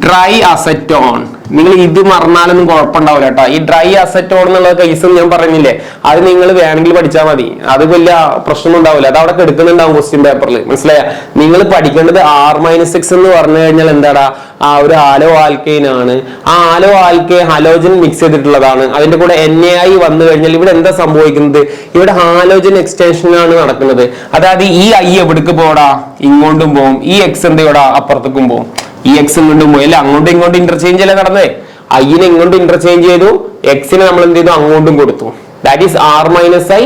Dry acetone. നിങ്ങൾ ഇത് മറന്നാലൊന്നും കുഴപ്പമുണ്ടാവില്ല കേട്ടോ. ഈ ഡ്രൈ അസറ്റോൺ എന്നുള്ള കേസും ഞാൻ പറഞ്ഞില്ലേ, അത് നിങ്ങൾ വേണമെങ്കിൽ പഠിച്ചാൽ മതി. അത് വലിയ പ്രശ്നമൊന്നും ഉണ്ടാവില്ല. അത് അവിടെ എടുക്കുന്നുണ്ടാവും ക്വസ്റ്റ്യൻ പേപ്പറിൽ. മനസ്സിലായ? നിങ്ങൾ പഠിക്കേണ്ടത് R-X എന്ന് പറഞ്ഞു കഴിഞ്ഞാൽ എന്താടാ? ആ ഒരു ആലോ ആൽക്കൈൻ ആണ്. ആ ആലോ ആൽക്കൈൻ ഹലോജൻ മിക്സ് ചെയ്തിട്ടുള്ളതാണ്. അതിന്റെ കൂടെ NaI വന്നു കഴിഞ്ഞാൽ ഇവിടെ എന്താ സംഭവിക്കുന്നത്? ഇവിടെ ഹാലോജൻ എക്സ്റ്റൻഷൻ ആണ് നടക്കുന്നത്. അതായത് ഈ I എവിടേക്ക് പോടാ? ഇങ്ങോട്ടും പോവും. ഈ എക്സ് എന്ത് ചെയ്യടാ? അപ്പുറത്തേക്കും പോവും. ഈ എക്സ് ഇങ്ങോട്ടും പോയി അല്ലെ, അങ്ങോട്ടും ഇങ്ങോട്ടും ഇന്റർചേഞ്ച് അല്ലേ നടന്നേ? ഐനെ ഇങ്ങോട്ടും ഇന്റർചേഞ്ച് ചെയ്തു, എക്സിനെ നമ്മൾ എന്ത് ചെയ്തു? അങ്ങോട്ടും കൊടുത്തു. That is R-I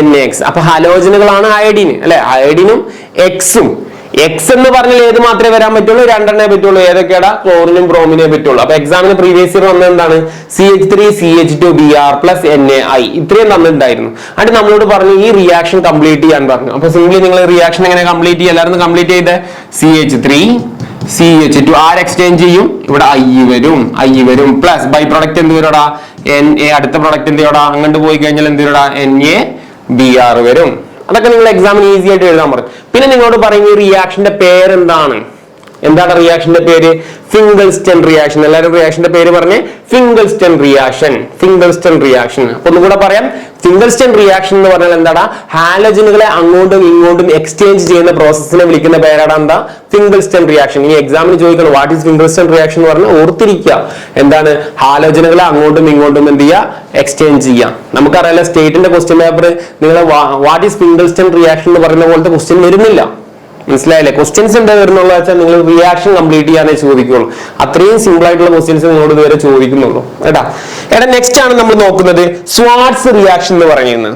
NaX. അപ്പൊ ഹലോജനുകളാണ് അയഡിൻ അല്ലെ. അയഡിനും എക്സും. എക്സ് എന്ന് പറഞ്ഞാൽ ഏത് മാത്രമേ വരാൻ പറ്റുള്ളൂ? രണ്ടെണ്ണേ പറ്റുള്ളൂ. ഏതൊക്കെയാടാ? ക്ലോറിനും ബ്രോമിനെ പറ്റുള്ളൂ. അപ്പൊ എക്സാമിന് പ്രീവിയസ് ഇയർ വന്നത് എന്താണ്? CH3 CH2 Br plus NaI ഇത്രയും തന്നിട്ടുണ്ടായിരുന്നു. അത് നമ്മളോട് പറഞ്ഞു ഈ റിയാക്ഷൻ കംപ്ലീറ്റ് ചെയ്യാൻ പറഞ്ഞു. അപ്പൊ സിംപ്ലി നിങ്ങൾ റിയാക്ഷൻ എങ്ങനെ കംപ്ലീറ്റ് ചെയ്യുക? എല്ലാവരും കംപ്ലീറ്റ് ചെയ്ത് CH3 CH2 ആര് എക്സ്ചേഞ്ച് ചെയ്യും? ഇവിടെ I വരും പ്ലസ് ബൈ പ്രൊഡക്റ്റ് എന്ത് വരൂടാ? Na. അടുത്ത പ്രൊഡക്റ്റ് എന്ത് ചെയ്യടാ? അങ്ങോട്ട് പോയി കഴിഞ്ഞാൽ എന്ത് വരൂടാ? NaBr വരും. അതൊക്കെ നിങ്ങൾ എക്സാമിന് ഈസി ആയിട്ട് എഴുതാൻ പറയും. പിന്നെ നിങ്ങളോട് പറയും ഈ റിയാക്ഷന്റെ പേരെന്താണ്? എന്താണ് റിയാക്ഷന്റെ പേര്? ഫിംഗൽസ്റ്റൺ റിയാക്ഷൻ. എല്ലാവരും റിയാക്ഷന്റെ പേര് പറഞ്ഞേ. ഫിംഗൽസ്റ്റൺ റിയാക്ഷൻ. അപ്പൊ ഒന്നുകൂടെ പറയാം. ഫിംഗൽസ്റ്റൺ റിയാക്ഷൻ എന്ന് പറഞ്ഞാൽ എന്താടാ? ഹാലോജനുകളെ അങ്ങോട്ടും ഇങ്ങോട്ടും എക്സ്ചേഞ്ച് ചെയ്യുന്ന പ്രോസസ്സിനെ വിളിക്കുന്ന പേരാണ് എന്താ? ഫിംഗൽസ്റ്റൺ റിയാക്ഷൻ. ഈ എക്സാമിന് ചോദിക്കണം വാട്ട് ഈസ് ഫിംഗൽസ്റ്റൺ റിയാക്ഷൻ എന്ന് പറഞ്ഞാൽ ഓർത്തിരിക്കുക. എന്താണ്? ഹാലോജനുകളെ അങ്ങോട്ടും ഇങ്ങോട്ടും എന്ത് ചെയ്യുക? എക്സ്ചേഞ്ച് ചെയ്യാം. നമുക്കറിയാലോ സ്റ്റേറ്റിന്റെ ക്വസ്റ്റ്യൻ പേപ്പർ നിങ്ങൾ വാട്ട് ഈസ് ഫിംഗൽസ്റ്റൺ റിയാക്ഷൻ എന്ന് പറയുന്ന പോലത്തെ ക്വസ്റ്റ്യൻ വരുന്നില്ല. മനസ്സിലായില്ലേ? ക്വസ്റ്റ്യൻസ് എന്താ വരുന്നുള്ള വെച്ചാൽ നിങ്ങൾ റിയാക്ഷൻ കംപ്ലീറ്റ് ചെയ്യാനേ ചോദിക്കുള്ളൂ. അത്രയും സിമ്പിൾ ആയിട്ടുള്ള ക്വസ്റ്റ്യൻസ് നിങ്ങളോട് ഇതുവരെ ചോദിക്കുന്നുള്ളൂ. എടാ നെക്സ്റ്റ് ആണ് നമ്മൾ നോക്കുന്നത് സ്വാർട്സ് റിയാക്ഷൻ എന്ന് പറയുന്നത്.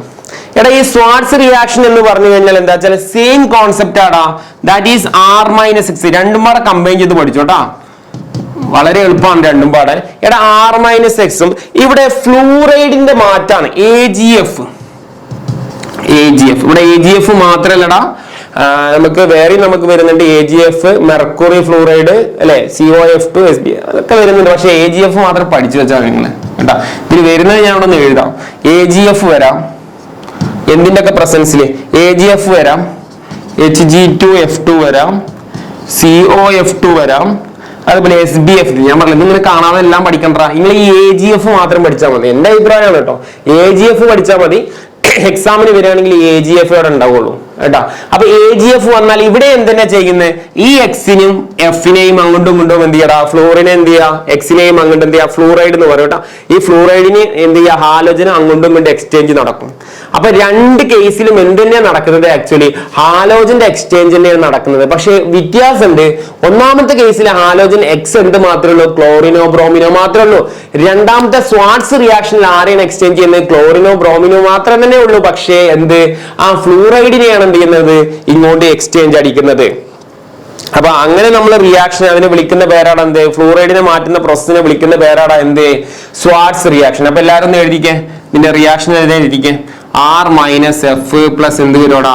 എടാ ഈ സ്വാർട്സ് റിയാക്ഷൻ എന്ന് പറഞ്ഞു കഴിഞ്ഞാൽ എന്താ വെച്ചാൽ സെയിം കോൺസെപ്റ്റ് ആടാ. That is R-X. രണ്ടും പാടെ കമ്പൈൻ ചെയ്ത് പഠിച്ചോട്ടാ. വളരെ എളുപ്പമാണ് രണ്ടും പാടെ. എടാ R-X ഇവിടെ ഫ്ലൂറൈഡിന്റെ മാറ്റാണ് AgF. ഇവിടെ AgF മാത്രല്ലടാ, നമുക്ക് വേറെ നമുക്ക് വരുന്നുണ്ട് AgF, മെർക്കുറി ഫ്ലൂറൈഡ് അല്ലെ, COF2, SB അതൊക്കെ വരുന്നുണ്ട്. പക്ഷെ AgF മാത്രം പഠിച്ചു വെച്ചാൽ നിങ്ങൾ കേട്ടാ. ഇതിൽ വരുന്നത് ഞാൻ അവിടെ നിന്ന് എഴുതാം. AgF വരാം, എന്തിന്റെ ഒക്കെ പ്രസൻസിൽ AgF വരാം, Hg2F2 വരാം, COF2 വരാം, അതുപോലെ SBF. ഞാൻ പറഞ്ഞത് നിങ്ങൾ കാണാതെ എല്ലാം പഠിക്കണ്ട, നിങ്ങൾ ഈ AgF മാത്രം പഠിച്ചാൽ മതി. എന്റെ അഭിപ്രായമാണ് കേട്ടോ. AgF പഠിച്ചാൽ മതി. എക്സാമിന് വരികയാണെങ്കിൽ AgF ഇവിടെ ഉണ്ടാവുള്ളൂ കേട്ടോ. അപ്പൊ AgF വന്നാൽ ഇവിടെ എന്തിനാ ചെയ്യുന്നത്? ഈ എക്സിനും എഫിനെയും അങ്ങോട്ടും ഇങ്ങോട്ടും എന്ത് ചെയ്യടാ, ഫ്ലൂറിനെ എന്ത് ചെയ്യാ, എക്സിനെയും അങ്ങോട്ടും എന്ത് ചെയ്യാ, ഫ്ലൂറൈഡ് എന്ന് പറയും കേട്ടോ. ഈ ഫ്ലൂറൈഡിന് എന്ത് ചെയ്യാ, ഹാലോജന് അങ്ങോട്ടും ഇങ്ങോട്ടും എക്സ്ചേഞ്ച് നടക്കും. അപ്പൊ രണ്ട് കേസിലും എന്തിനാണ് നടക്കുന്നത്? ആക്ച്വലി ഹാലോജന്റെ എക്സ്ചേഞ്ച് തന്നെയാണ് നടക്കുന്നത്. പക്ഷെ വ്യത്യാസമുണ്ട്. ഒന്നാമത്തെ കേസിൽ ഹാലോജൻ എക്സ് എന്ത് മാത്രമേ ഉള്ളൂ, ക്ലോറിനോ ബ്രോമിനോ മാത്രമേ ഉള്ളൂ. രണ്ടാമത്തെ സ്വാർട്സ് റിയാക്ഷനിൽ ആരെയാണ് എക്സ്ചേഞ്ച് ചെയ്യുന്നത്? ക്ലോറിനോ ബ്രോമിനോ മാത്രം തന്നെ ഉള്ളൂ. പക്ഷേ എന്ത്, ആ ഫ്ലൂറൈഡിനെയാണ് എന്ത് ചെയ്യുന്നത്, ഇങ്ങോട്ട് എക്സ്ചേഞ്ച് അടിക്കുന്നത്. അപ്പൊ അങ്ങനെ നമ്മൾ റിയാക്ഷൻ അതിനെ വിളിക്കുന്ന പേരാണ് എന്ത്, ഫ്ലൂറൈഡിനെ മാറ്റുന്ന പ്രോസസ്സിനെ വിളിക്കുന്ന പേരാണ് എന്ത്, സ്വാർട്സ് റിയാക്ഷൻ. അപ്പൊ എല്ലാവരും ഒന്ന് എഴുതിക്കേ, ഇതിന്റെ റിയാക്ഷൻ എഴുതിയിരിക്കേ. R-F പ്ലസ് എന്ത് വരുവാടാ,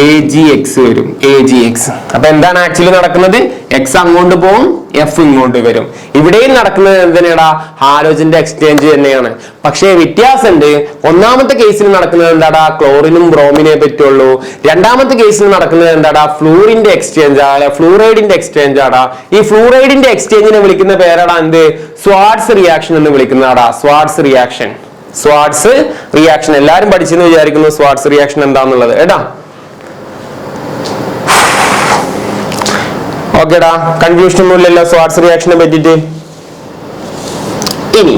AgX വരും, AgX. അപ്പൊ എന്താണ് ആക്ച്വലി നടക്കുന്നത്? എക്സ് അങ്ങോട്ട് പോകും, എഫ് ഇങ്ങോട്ട് വരും. ഇവിടെയും നടക്കുന്നത് എന്തിനാടാ, ഹാലോജന്റെ എക്സ്ചേഞ്ച് തന്നെയാണ്. പക്ഷേ വ്യത്യാസമുണ്ട്. ഒന്നാമത്തെ കേസിൽ നടക്കുന്നത് എന്താടാ, ക്ലോറിനും ബ്രോമിനെ പറ്റുള്ളൂ. രണ്ടാമത്തെ കേസിൽ നടക്കുന്നത് എന്താടാ, ഫ്ലൂറിന്റെ എക്സ്ചേഞ്ച് ആണ്, ഫ്ലൂറൈഡിന്റെ എക്സ്ചേഞ്ച് ആടാ. ഈ ഫ്ലൂറൈഡിന്റെ എക്സ്ചേഞ്ചിനെ വിളിക്കുന്ന പേരാടാ എന്ത്, സ്വാർട്സ് റിയാക്ഷൻ എന്ന് വിളിക്കുന്നതാടാ, സ്വാർട്സ് റിയാക്ഷൻ. സ്വാർട്സ് റിയാക്ഷൻ എല്ലാരും പഠിച്ചെന്ന് വിചാരിക്കുന്നു. സ്വാർട്സ് റിയാക്ഷൻ എന്താന്നുള്ളത് കേട്ടാ. ഓക്കേടാ, കൺഫ്യൂഷൻ ഒന്നുമില്ലല്ലോ സ്വാർട്സ് റിയാക്ഷനെ പറ്റിട്ട്. ഇനി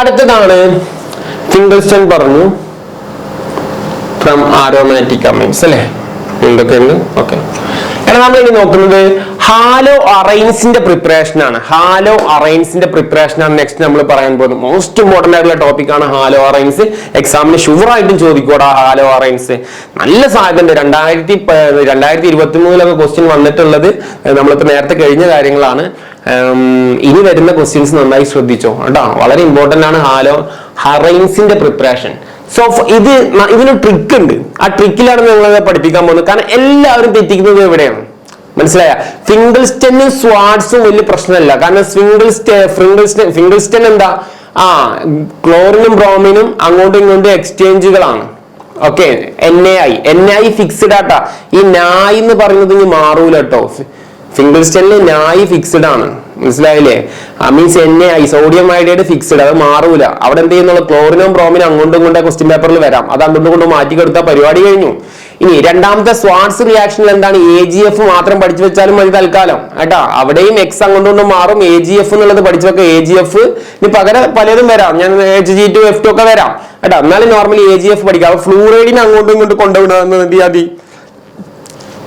അടുത്തതാണ് ഫിംഗൽസ്റ്റൺ പറഞ്ഞു ഫ്രം ആരോമാറ്റിക് അമൈൻസ് അല്ലെ, എന്തൊക്കെയുണ്ട്. ഓക്കെ, നമ്മൾ ഇനി നോക്കുന്നത് ഹാലോ അറൈൻസിന്റെ പ്രിപ്പറേഷൻ ആണ്. ഹാലോ അറൈൻസിന്റെ പ്രിപ്പറേഷൻ ആണ് നെക്സ്റ്റ് നമ്മൾ പറയാൻ പോകുന്നത്. മോസ്റ്റ് ഇമ്പോർട്ടന്റ് ആയിട്ടുള്ള ടോപ്പിക് ആണ് ഹാലോ അറൈൻസ്. എക്സാമിന് ഷുവർ ആയിട്ടും ചോദിക്കൂടാ ഹാലോ അറൈൻസ്. നല്ല സാധ്യത ഉണ്ട്. 2023 ക്വസ്റ്റ്യൻ വന്നിട്ടുള്ളത് നമ്മളിപ്പോ നേരത്തെ കഴിഞ്ഞ കാര്യങ്ങളാണ്. ഇനി വരുന്ന ക്വസ്റ്റ്യൻസ് നന്നായി ശ്രദ്ധിച്ചോ കേട്ടോ. വളരെ ഇമ്പോർട്ടന്റ് ആണ് ഹാലോ അറൈൻസിന്റെ പ്രിപ്പറേഷൻ. സോ ഇതിന് ട്രിക്ക് ഉണ്ട്. ആ ട്രിക്കിലാണ് നിങ്ങളെ പഠിപ്പിക്കാൻ പോകുന്നത്. കാരണം എല്ലാവരും തെറ്റിക്കുന്നത് എവിടെയാണ് മനസ്സിലായ? ഫിംഗൽസ്റ്റനും സ്വാർട്സും വലിയ പ്രശ്നമല്ല. കാരണം ഫിംഗൽസ്റ്റൻ എന്താ, ക്ലോറിനും ബ്രോമിനും അങ്ങോട്ടും ഇങ്ങോട്ടും എക്സ്ചേഞ്ചുകളാണ്. ഓക്കെ, NaI ഫിക്സ്ഡ് ആട്ടാ. ഈ നായ് എന്ന് പറയുന്നത് ഇനി മാറൂല കേട്ടോ. ഫിംഗൽസ്റ്റനിൽ നായ് ഫിക്സ്ഡ് ആണ്, മനസ്സിലായില്ലേ? Means NaI sodium iodide fixed, അത് മാറൂല. അവിടെ എന്ത് ചെയ്യുന്നുള്ളൂ, ക്ലോറിനും ബ്രോമിനും അങ്ങോട്ടും ഇങ്ങോട്ടും ക്വസ്റ്റ്യൻ പേപ്പറിൽ വരാം. അത് അങ്ങോട്ടും ഇങ്ങോട്ടും മാറ്റി കൊടുത്താൽ പരിപാടി കഴിഞ്ഞു. ഇനി രണ്ടാമത്തെ സ്വാർട്സ് റിയാക്ഷനിൽ എന്താണ്, AgF മാത്രം പഠിച്ചു വെച്ചാലും മതി തൽക്കാലം കേട്ടാ. അവിടെയും എക്സ് അങ്ങോട്ടും മാറും. AgF എന്നുള്ളത് പഠിച്ചു വെക്കുക. AgF ഇനി പകരം പലതും വരാം. ഞാൻ Hg2F2 ഒക്കെ വരാം കേട്ടാ. എന്നാലും നോർമലി AgF പഠിക്കാം. ഫ്ലൂറൈഡിനെ അങ്ങോട്ടും ഇങ്ങോട്ടും കൊണ്ടുവിടുന്നത്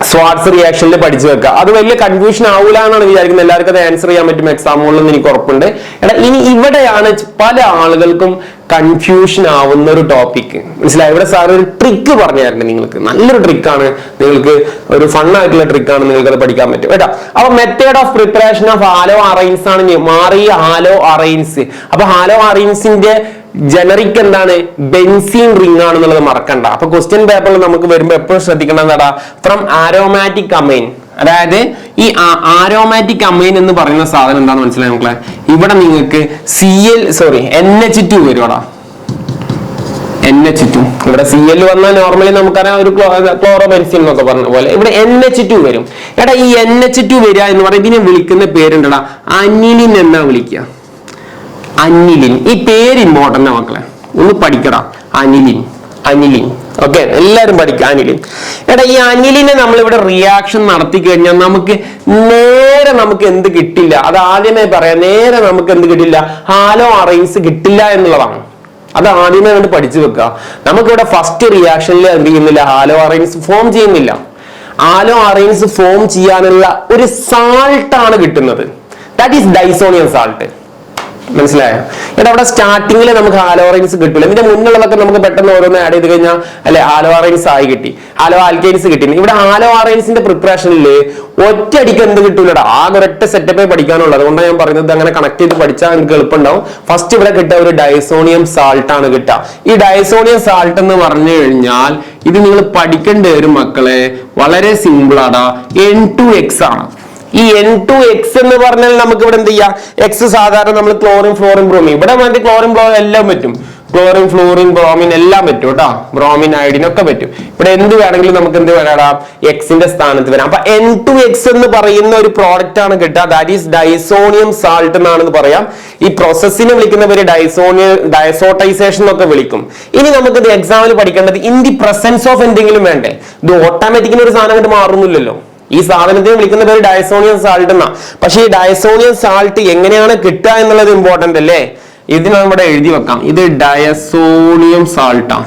സ്വാർട്സ് റിയാക്ഷനിൽ പഠിച്ചു വെക്കുക. അത് വലിയ കൺഫ്യൂഷൻ ആവൂല എന്നാണ് വിചാരിക്കുന്നത്. എല്ലാവർക്കും അത് ആൻസർ ചെയ്യാൻ പറ്റും എക്സാമുകളിൽ എനിക്ക് ഉറപ്പുണ്ട്. ഇനി ഇവിടെയാണ് പല ആളുകൾക്കും കൺഫ്യൂഷൻ ആവുന്ന ഒരു ടോപ്പിക്. മനസ്സിലായി? ഇവിടെ സാർ ഒരു ട്രിക്ക് പറഞ്ഞായിരുന്നു നിങ്ങൾക്ക്. നല്ലൊരു ട്രിക്കാണ്, നിങ്ങൾക്ക് ഒരു ഫണ്ണായിട്ടുള്ള ട്രിക്കാണ്, നിങ്ങൾക്ക് അത് പഠിക്കാൻ പറ്റും കേട്ടോ. അപ്പൊ method of preparation of haloarenes ആണ് മാറിയ ഹാലോ അറൈൻസ്. അപ്പൊ ഹാലോ അറൈൻസിന്റെ ജനറിക് എന്താണ്, ബെൻസീൻ റിംഗ് ആണെന്നുള്ളത് മറക്കണ്ട. അപ്പൊ ക്വസ്റ്റ്യൻ പേപ്പറിൽ നമുക്ക് വരുമ്പോൾ എപ്പോഴും ശ്രദ്ധിക്കണം എന്താ, ഫ്രം ആരോമാറ്റിക് അമൈൻ. അതായത് ഈ ആരോമാറ്റിക് അമൈൻ എന്ന് പറയുന്ന സാധനം എന്താണെന്ന് മനസ്സിലായി മക്കളെ? ഇവിടെ നിങ്ങൾക്ക് NH2 വരുവാടാ. NH2 ഇവിടെ Cl വന്നാൽ നോർമലി നമുക്കറിയാം ഒരു ക്ലോറോബെൻസീൻ എന്നൊക്കെ പറഞ്ഞ പോലെ ഇവിടെ NH2 വരും. എടാ ഈ NH2 വരിക എന്ന് പറയുന്നത് ഇതിനെ വിളിക്കുന്ന പേരുണ്ടടാ, അനിലിൻ എന്നാ വിളിക്കുക. അനിലിൻ. ഈ പേര് ഇമ്പോർട്ടന്റ് മക്കളെ, ഒന്ന് പഠിക്കടാ. അനിലിൻ. ഓക്കെ, എല്ലാരും പഠിക്കുക അനിലിൻ. എടാ ഈ അനിലിനെ നമ്മളിവിടെ റിയാക്ഷൻ നടത്തി കഴിഞ്ഞാൽ നമുക്ക് എന്ത് കിട്ടില്ല? അത് ആദ്യമേ പറയാം. നേരെ നമുക്ക് എന്ത് കിട്ടില്ല? ഹാലോ അറൈൻസ് കിട്ടില്ല എന്നുള്ളതാണ്. അത് ആദ്യമേ കണ്ട് പഠിച്ചു വെക്കുക. നമുക്കിവിടെ ഫസ്റ്റ് റിയാക്ഷനിൽ എന്ത് ചെയ്യുന്നില്ല, ഹാലോ അറൈൻസ് ഫോം ചെയ്യുന്നില്ല. ഹാലോ അറൈൻസ് ഫോം ചെയ്യാനുള്ള ഒരു സാൾട്ട് ആണ് കിട്ടുന്നത്. That is diazonium salt. മനസ്സിലായോ? എന്നിട്ട് അവിടെ സ്റ്റാർട്ടിങ്ങിൽ നമുക്ക് ഹാലോ അറൈൻസ് കിട്ടില്ല. ഇതിന്റെ മുന്നുള്ളതൊക്കെ നമുക്ക് പെട്ടെന്ന് ഓരോന്ന് ആഡ് ചെയ്ത് കഴിഞ്ഞാൽ അല്ലെ ഹാലോ അറൈൻസ് ആയി കിട്ടി, ഹാലോ ആൽക്കൈൻസ് കിട്ടി. ഇവിടെ ഹാലോ അറൈൻസിന്റെ പ്രിപ്പറേഷനിൽ ഒറ്റയടിക്ക് എന്ത് കിട്ടൂലടാ, ആകെ ഒരൊറ്റ സെറ്റപ്പേ പഠിക്കാനുള്ളൂ. അതുകൊണ്ടാണ് ഞാൻ പറയുന്നത് അങ്ങനെ കണക്ട് ചെയ്ത് പഠിച്ചാൽ നിങ്ങൾക്ക് എളുപ്പമുണ്ടാവും. ഫസ്റ്റ് ഇവിടെ കിട്ടുക ഒരു ഡൈസോണിയം സാൾട്ട് ആണ് കിട്ടുക. ഈ ഡൈസോണിയം സാൾട്ട് എന്ന് പറഞ്ഞു കഴിഞ്ഞാൽ ഇത് നിങ്ങൾ പഠിക്കേണ്ട വരും മക്കളെ. വളരെ സിമ്പിൾ ആടാ. N2X ആണ്. ഈ N2X എന്ന് പറഞ്ഞാൽ നമുക്ക് ഇവിടെ എന്ത് ചെയ്യാം? എക്സ് സാധാരണ നമ്മൾ ക്ലോറിൻ ഫ്ലോറിൻ ബ്രോമിൻ, ഇവിടെ വേണ്ടി ക്ലോറിൻ ഫ്ലോറിൻ എല്ലാം പറ്റും, ക്ലോറിൻ ഫ്ലോറിൻ ബ്രോമിൻ എല്ലാം പറ്റും കേട്ടോ, ബ്രോമിൻ അയഡിൻ ഒക്കെ പറ്റും. ഇവിടെ എന്ത് വേണമെങ്കിലും നമുക്ക് എന്ത് വരാം? എക്സിന്റെ സ്ഥാനത്ത് വരാം. അപ്പൊ N2X എന്ന് പറയുന്ന ഒരു പ്രോഡക്റ്റ് ആണ് കിട്ടുക. ദാറ്റ് ഈസ് ഡൈസോണിയം സാൾട്ട് എന്നാണെന്ന് പറയാം. ഈ പ്രോസസ്സിനെ വിളിക്കുന്ന പേര് ഡയസോട്ടൈസേഷൻ എന്നൊക്കെ വിളിക്കും. ഇനി നമുക്ക് ഇത് എക്സാമിൽ പഠിക്കേണ്ടത് ഇൻ ദി പ്രസൻസ് ഓഫ് എന്തെങ്കിലും വേണ്ടേ? ഇത് ഓട്ടോമാറ്റിക്കലി ഒരു സാധനം ആയിട്ട് മാറുന്നില്ലല്ലോ. ഈ സാധനത്തെ വിളിക്കുന്ന പേര് ഡയസോണിയം സാൾട്ട് എന്നാ. പക്ഷെ ഈ ഡയസോണിയം സാൾട്ട് എങ്ങനെയാണ് കിട്ടുക എന്നുള്ളത് ഇമ്പോർട്ടന്റ് അല്ലേ? ഇതിന് ഇവിടെ എഴുതി വെക്കാം, ഇത് ഡയസോണിയം സാൾട്ടാണ്.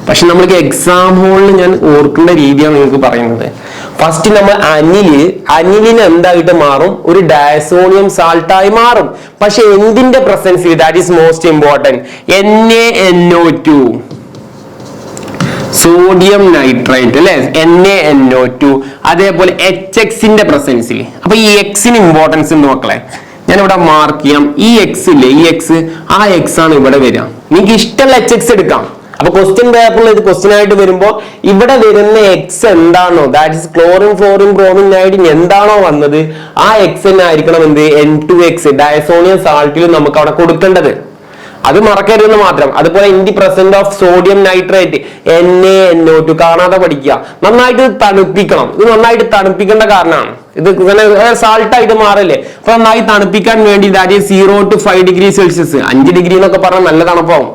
പക്ഷെ നമ്മൾക്ക് എക്സാം ഹോളിൽ ഞാൻ ഓർക്കേണ്ട രീതിയാണ് നിങ്ങൾക്ക് പറയുന്നത്. ഫസ്റ്റ് നമ്മൾ അനിലിന് എന്തായിട്ട് മാറും? ഒരു ഡയസോണിയം സാൾട്ടായി മാറും. പക്ഷെ എന്തിന്റെ പ്രസൻസിൽ? That is most important. NaNO2, sodium nitrate അല്ലെ, NaNO2, അതേപോലെ HXന്റെ പ്രസൻസിൽ. അപ്പൊ ഈ എക്സിന് ഇമ്പോർട്ടൻസ് ഉണ്ട് മക്കളെ. ഞാൻ ഇവിടെ മാർക്ക് ചെയ്യാം. ഈ എക്സ് ഇല്ലേ, ഈ എക്സ്, ആ എക്സ് ആണ് ഇവിടെ വരിക. നിങ്ങൾക്ക് ഇഷ്ടമുള്ള HX എടുക്കാം. അപ്പൊ ക്വസ്റ്റ്യൻ പേപ്പറിൽ ഇത് ക്വസ്റ്റ്യൻ ആയിട്ട് വരുമ്പോ ഇവിടെ വരുന്ന എക്സ് എന്താണോ, that is chlorine florin bromine iodine എന്താണോ വന്നത്, ആ എക്സ് തന്നെ ആയിരിക്കണം എന്ത്? N2X ഡയസോണിയം സാൾട്ടിൽ നമുക്ക് അവിടെ കൊടുക്കേണ്ടത്. അത് മറക്കരുതെന്ന് മാത്രം. അതുപോലെ in the present of sodium nitrate NaNO2 കാണാതെ പഠിക്കുക. നന്നായിട്ട് തണുപ്പിക്കണം. ഇത് നന്നായിട്ട് തണുപ്പിക്കേണ്ട കാരണമാണ്. ഇത് സാൾട്ട് ആയിട്ട് മാറല്ലേ. അപ്പൊ നന്നായി തണുപ്പിക്കാൻ വേണ്ടി that is 0 to 5 degree Celsius. 5 degree എന്നൊക്കെ പറഞ്ഞാൽ നല്ല തണുപ്പാവും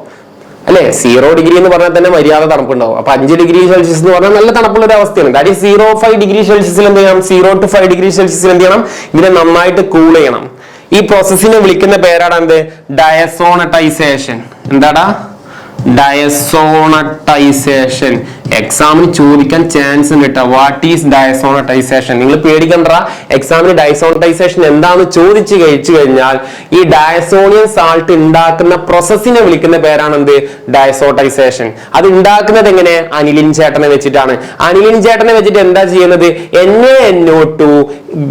അല്ലെ. 0 ഡിഗ്രി എന്ന് പറഞ്ഞാൽ തന്നെ മര്യാദ തണുപ്പുണ്ടാവും. അപ്പൊ 5 ഡിഗ്രി സെൽഷ്യസ് എന്ന് പറഞ്ഞാൽ നല്ല തണുപ്പുള്ള ഒരു അവസ്ഥയാണ്. ദാറ്റ് ഈസ് 0-5 ഡിഗ്രി സെൽഷ്യസിൽ എന്ത് ചെയ്യണം? 0 to 5 ഡിഗ്രി സെൽഷ്യസിൽ എന്ത് ചെയ്യണം? ഇതിനെ നന്നായിട്ട് കൂൾ ചെയ്യണം. ഈ പ്രോസസ്സിനെ വിളിക്കുന്ന പേരാണ് എന്ത്? ഡയസോണട്ടൈസേഷൻ. എന്താടാ? ഡയസോണട്ടൈസേഷൻ. എക്സാമിന് ചോദിക്കാൻ ചാൻസ് ഉണ്ട് കേട്ടോ. What is diazotization? നിങ്ങൾ പേടിക്കണ്ട. എക്സാമിന് ഡയസോണട്ടൈസേഷൻ എന്താന്ന് ചോദിച്ചു കഴിഞ്ഞാൽ ഈ ഡയസോണിയം സാൾട്ട് ഉണ്ടാക്കുന്ന പ്രോസസ്സിനെ വിളിക്കുന്ന പേരാണ് എന്ത്? ഡയസോട്ടൈസേഷൻ. അത് ഉണ്ടാക്കുന്നത് എങ്ങനെ? അനിലിൻ ചേട്ടനെ വെച്ചിട്ടാണ്. അനിലിൻ ചേട്ടനെ വെച്ചിട്ട് എന്താ ചെയ്യുന്നത്? NaNO2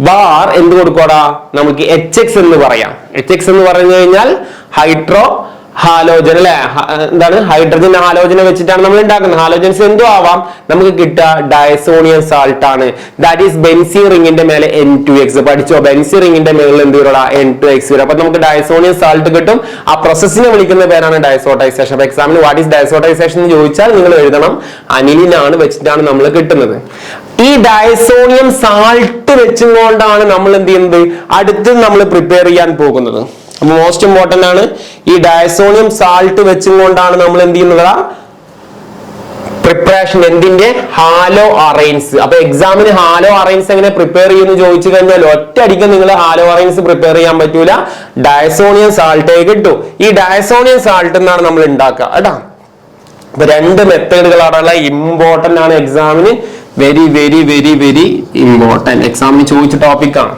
ബാർ എന്ത് കൊടുക്കോടാ? നമുക്ക് HX എന്ന് പറയാം. HX എന്ന് പറഞ്ഞു കഴിഞ്ഞാൽ ഹൈഡ്രോ ഹാലോജൻ അല്ലെ, എന്താണ്? ഹൈഡ്രജൻ ഹാലോജനെ വെച്ചിട്ടാണ് നമ്മൾ ഉണ്ടാക്കുന്നത്. ഹാലോജൻസ് എന്തോ ആവാം, നമുക്ക് കിട്ടുക ഡയസോണിയം സാൾട്ട് ആണ്. ദാറ്റ് ഈസ് ബെൻസീൻ റിംഗിന്റെ മേലെ N2X. പഠിച്ചോ? ബെൻസീൻ റിംഗിന്റെ മേളിൽ എന്ത് വരും? N2X വരും. അപ്പൊ നമുക്ക് ഡയസോണിയം സാൾട്ട് കിട്ടും. ആ പ്രോസസ്സിനെ വിളിക്കുന്ന പേരാണ് ഡയസോട്ടൈസേഷൻ. അപ്പൊ എക്സാമിന് വാട്ട് ഈസ് ഡയസോട്ടൈസേഷൻ എന്ന് ചോദിച്ചാൽ നിങ്ങൾ എഴുതണം അനിലിനാണ് വെച്ചിട്ടാണ് നമ്മൾ കിട്ടുന്നത്. ഈ ഡയസോണിയം സാൾട്ട് വെച്ചുകൊണ്ടാണ് നമ്മൾ എന്ത് ചെയ്യുന്നത്? അടുത്ത് നമ്മൾ പ്രിപ്പയർ ചെയ്യാൻ പോകുന്നത്. മോസ്റ്റ് ഇമ്പോർട്ടന്റ് ആണ്. ഈ ഡയസോണിയം സാൾട്ട് വെച്ചുകൊണ്ടാണ് നമ്മൾ എന്ത് ചെയ്യുന്നത്? പ്രിപ്പറേഷൻ എന്തിന്റെ? ഹാലോ അറൈൻസ്. അപ്പൊ എക്സാമിന് ഹാലോ അറൈൻസ് എങ്ങനെ പ്രിപ്പയർ ചെയ്യുന്നു ചോദിച്ചു കഴിഞ്ഞാൽ ഒറ്റ അടിക്ക് നിങ്ങൾ ഹാലോ അറൈൻസ് പ്രിപ്പയർ ചെയ്യാൻ പറ്റൂല. ഡയസോണിയം സാൾട്ടേ കിട്ടൂ. ഈ ഡയസോണിയം സാൾട്ട് എന്നാണ് നമ്മൾ ഉണ്ടാക്കുക കേട്ടാ. അപ്പൊ 2 മെത്തേഡുകളാണ് ഇമ്പോർട്ടന്റ് ആണ് എക്സാമിന്. Very very very very important. എക്സാമിന് ചോദിച്ച ടോപ്പിക് ആണ്.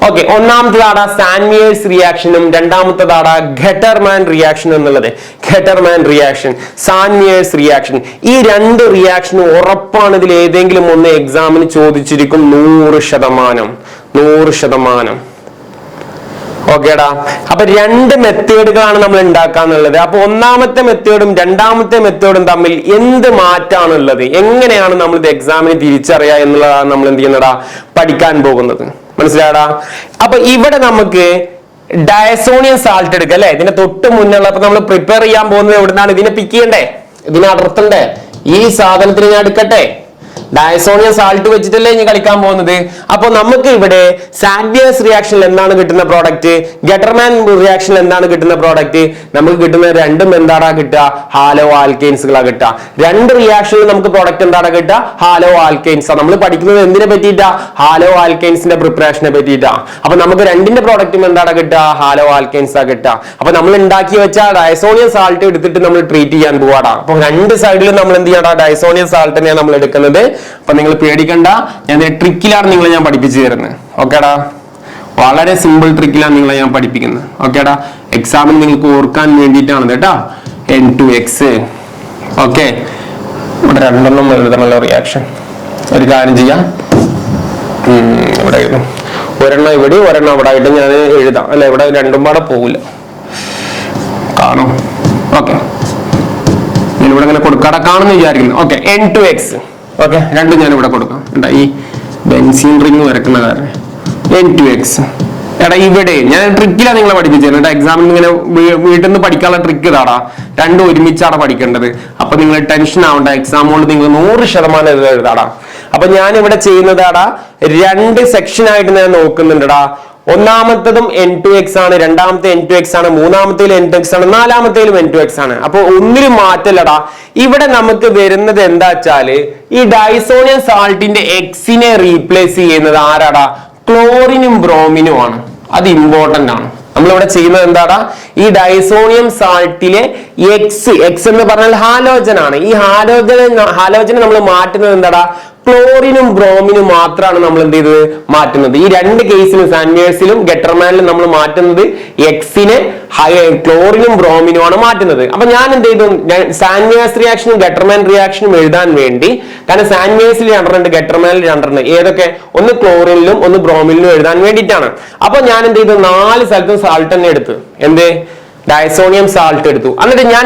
ഓക്കെ, ഒന്നാമത്തേതാണ് സാൻമിയേഴ്സ് റിയാക്ഷനും രണ്ടാമത്തേതാണ് ഘെറ്റർമാൻ റിയാക്ഷൻ എന്നുള്ളത്. ഘെറ്റർമാൻ റിയാക്ഷൻ, സാൻമിയേഴ്സ് റിയാക്ഷൻ, ഈ 2 റിയാക്ഷനും ഉറപ്പാണ് ഇതിൽ ഏതെങ്കിലും ഒന്ന് എക്സാമിന് ചോദിച്ചിരിക്കും. 100%. ഓക്കേടാ. അപ്പൊ 2 മെത്തേഡുകളാണ് നമ്മൾ ഉണ്ടാക്കാന്നുള്ളത്. അപ്പൊ ഒന്നാമത്തെ മെത്തേഡും രണ്ടാമത്തെ മെത്തേഡും തമ്മിൽ എന്ത് മാറ്റാണുള്ളത്, എങ്ങനെയാണ് നമ്മൾ ഇത് എക്സാമിന് തിരിച്ചറിയുക എന്നുള്ളതാണ് നമ്മൾ എന്ത് ചെയ്യുന്നടാ? പഠിക്കാൻ പോകുന്നത്. മനസ്സിലാടാ? അപ്പൊ ഇവിടെ നമുക്ക് ഡയസോണിയം സാൾട്ട് എടുക്കുക അല്ലെ. ഇതിന്റെ തൊട്ട് മുന്നുള്ള അപ്പൊ നമ്മൾ പ്രിപ്പയർ ചെയ്യാൻ പോകുന്നത് എവിടുന്നാണ്? ഇതിനെ പിക്ക് ചെയ്യണ്ടേ, ഇതിനെ അടർത്തണ്ടേ? ഈ സാധനത്തിന് ഞാൻ എടുക്കട്ടെ. ഡയസോണിയം സാൾട്ട് വെച്ചിട്ടല്ലേ ഇനി കളിക്കാൻ പോകുന്നത്. അപ്പൊ നമുക്ക് ഇവിടെ സാൻവിയേഴ്സ് റിയാക്ഷനിൽ എന്താണ് കിട്ടുന്ന പ്രോഡക്റ്റ്? ഘെറ്റർമാൻ റിയാക്ഷനിൽ എന്താണ് കിട്ടുന്ന പ്രോഡക്റ്റ്? നമുക്ക് കിട്ടുന്ന രണ്ടും എന്താടാ കിട്ടുക? ഹാലോ ആൽക്കെയിൻസുകളാ കിട്ടുക. 2 റിയാക്ഷനിൽ നമുക്ക് പ്രോഡക്റ്റ് എന്താണ് കിട്ടുക? Hello alkanes. നമ്മൾ പഠിക്കുന്നത് എന്തിനെ പറ്റിയിട്ടാ? ഹാലോ ആൽക്കെയിൻസിന്റെ പ്രിപ്പറേഷനെ പറ്റിയിട്ടാ. അപ്പൊ നമുക്ക് 2ന്റെ പ്രോഡക്റ്റും എന്താണ് കിട്ടുക? ഹാലോ ആൽക്കെയിൻസാ കിട്ടുക. അപ്പൊ നമ്മൾ ഉണ്ടാക്കി വെച്ച ഡയസോണിയം സാൾട്ട് എടുത്തിട്ട് നമ്മൾ ട്രീറ്റ് ചെയ്യാൻ പോവാടാ. അപ്പൊ 2 സൈഡിലും നമ്മൾ എന്ത് ചെയ്യടാ? ഡയസോണിയം സാൾട്ടിനെയാണ് നമ്മൾ എടുക്കുന്നത്. അപ്പൊ നിങ്ങൾ പേടിക്കണ്ട, ഞാൻ ട്രിക്കിലാണ് നിങ്ങളെ ഞാൻ പഠിപ്പിച്ചു തരുന്നത്. ഓക്കേടാ, വളരെ സിമ്പിൾ ട്രിക്കിലാണ് നിങ്ങളെ ഞാൻ പഠിപ്പിക്കുന്നത്. ഓക്കേടാ, എക്സാമിന് നിങ്ങൾക്ക് ഓർക്കാൻ വേണ്ടിയിട്ടാണ് കേട്ടോ. N2X. ഓക്കെ, ഇവിടെ 2 എഴുതണമല്ലോ റിയാക്ഷൻ. ഒരു കാര്യം ചെയ്യാം, ഇവിടെ എഴുതും. ഒരെണ്ണം ഇവിടെ ഒരെണ്ണം അവിടെ ആയിട്ട് ഞാൻ എഴുതാം അല്ലെ. ഇവിടെ 2ഉം പാടെ പോകില്ല, കാണും. ഓക്കെ, ഇവിടെ ഇങ്ങനെ കടക്കാണെന്ന് വിചാരിക്കുന്നു. Okay, N2X. ഓക്കെ, രണ്ടും ഞാൻ ഇവിടെ കൊടുക്കാം. ഈ ബെൻസീൻ റിംഗ് വരക്കുന്ന കാരണം N2X. എടാ ഇവിടെ ഞാൻ ട്രിക്കിലാണ് നിങ്ങളെ പഠിപ്പിച്ചത് കേട്ടോ. എക്സാമിന് ഇങ്ങനെ വീട്ടിൽ നിന്ന് പഠിക്കാനുള്ള ട്രിക്ക് ഇതാടാ. രണ്ടും ഒരുമിച്ചാണ് പഠിക്കേണ്ടത്. അപ്പൊ നിങ്ങൾ ടെൻഷൻ ആവണ്ട. എക്സാം കൊണ്ട് നിങ്ങൾ 100% എഴുതാടാ. അപ്പൊ ഞാൻ ഇവിടെ ചെയ്യുന്നതാടാ, 2 സെക്ഷനായിട്ട് ഞാൻ നോക്കുന്നുണ്ടടാ. ഒന്നാമത്തതും N2X ആണ്, രണ്ടാമത്തെ N2X ആണ്, മൂന്നാമത്തേലും N2X ആണ്, നാലാമത്തേലും N2X ആണ്. അപ്പൊ ഒന്നിനും മാറ്റല്ലടാ. ഇവിടെ നമുക്ക് വരുന്നത് എന്താ വെച്ചാല് ഈ ഡൈസോണിയം സാൾട്ടിന്റെ എക്സിനെ റീപ്ലേസ് ചെയ്യുന്നത് ആരാടാ? ക്ലോറിനും ബ്രോമിനും ആണ്. അത് ഇമ്പോർട്ടന്റ് ആണ്. നമ്മളിവിടെ ചെയ്യുന്നത് എന്താടാ? ഈ ഡൈസോണിയം സാൾട്ടിലെ എക്സ് എന്ന് പറഞ്ഞാൽ ഹാലോജൻ ആണ്. ഈ ഹാലോജനെ നമ്മൾ മാറ്റുന്നത് എന്താടാ? ക്ലോറിനും ബ്രോമിനും മാത്രമാണ് നമ്മൾ എന്ത് ചെയ്തത്? മാറ്റുന്നത്. ഈ 2 കേസിലും സാൻവേഴ്സിലും ഗട്ടർമാനിലും നമ്മൾ മാറ്റുന്നത് എക്സിനെ ക്ലോറിനും ബ്രോമിനുമാണ് മാറ്റുന്നത്. അപ്പൊ ഞാൻ എന്ത് ചെയ്തു? സാൻവേഴ്സ് റിയാക്ഷനും ഗട്ടർമാൻ റിയാക്ഷനും എഴുതാൻ വേണ്ടി, കാരണം സാൻവേഴ്സിൽ 2 ഗട്ടർമാനിൽ 2 ഏതൊക്കെ? ഒന്ന് ക്ലോറിനിലും ഒന്ന് ബ്രോമിനിലും എഴുതാൻ വേണ്ടിയിട്ടാണ്. അപ്പൊ ഞാൻ എന്ത് ചെയ്തു? 4 സ്ഥലത്തും സാൾട്ട് തന്നെ എടുത്തു. എന്ത്? ഡൈസോണിയം സാൾട്ട് എടുത്തു. എന്നിട്ട് ഞാൻ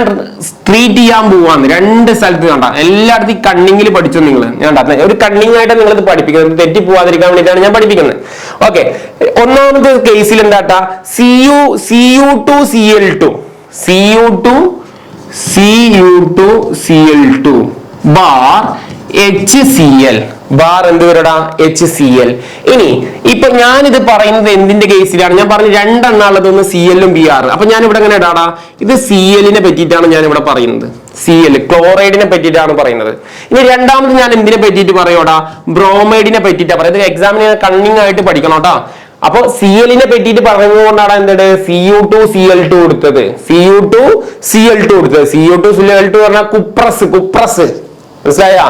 ട്രീറ്റ് ചെയ്യാൻ പോവാന്ന് 2 സ്ഥലത്ത്. കണ്ട, എല്ലായിടത്തും കണ്ണിങ്ങിൽ പഠിച്ചു നിങ്ങൾ. ഞാൻ ഒരു കണ്ണിങ് ആയിട്ട് നിങ്ങൾ ഇത് പഠിപ്പിക്കുന്നത്, തെറ്റി പോവാതിരിക്കാൻ വേണ്ടിയിട്ടാണ് ഞാൻ പഠിപ്പിക്കുന്നത്. ഓക്കെ, ഒന്നാമത്തെ കേസിൽ എന്താട്ടാ? Cu2Cl2 ബാർ HCl ബാർ എന്ത് വരടാ? HCl. ഇനി ഇപ്പൊ ഞാനിത് പറയുന്നത് എന്തിന്റെ കേസിലാണ്? ഞാൻ പറഞ്ഞു 2 എണ്ണുള്ളത്, ഒന്ന് Cl-ഉം Br. അപ്പൊ ഞാൻ ഇവിടെ എങ്ങനെ ഇടാടാ? ഇത് Cl-നെ പറ്റിയിട്ടാണ് ഞാൻ ഇവിടെ പറയുന്നത്. Cl ക്ലോറൈഡിനെ പറ്റിയിട്ടാണ് പറയുന്നത്. ഇനി രണ്ടാമത് ഞാൻ എന്തിനെ പറ്റിയിട്ട് പറയോടാ? ബ്രോമൈഡിനെ പറ്റിയിട്ടാണ് പറയുന്നത്. എക്സാമിന് കണ്ണിങ് ആയിട്ട് പഠിക്കണം കേട്ടോ. അപ്പൊ Cl-നെ പറ്റിയിട്ട് പറയുന്നതുകൊണ്ടാണ് എന്ത് Cu2Cl2 കൊടുത്തത്. Cu2Cl2 പറഞ്ഞാൽ കുപ്രസ്. മനസ്സിലായാ?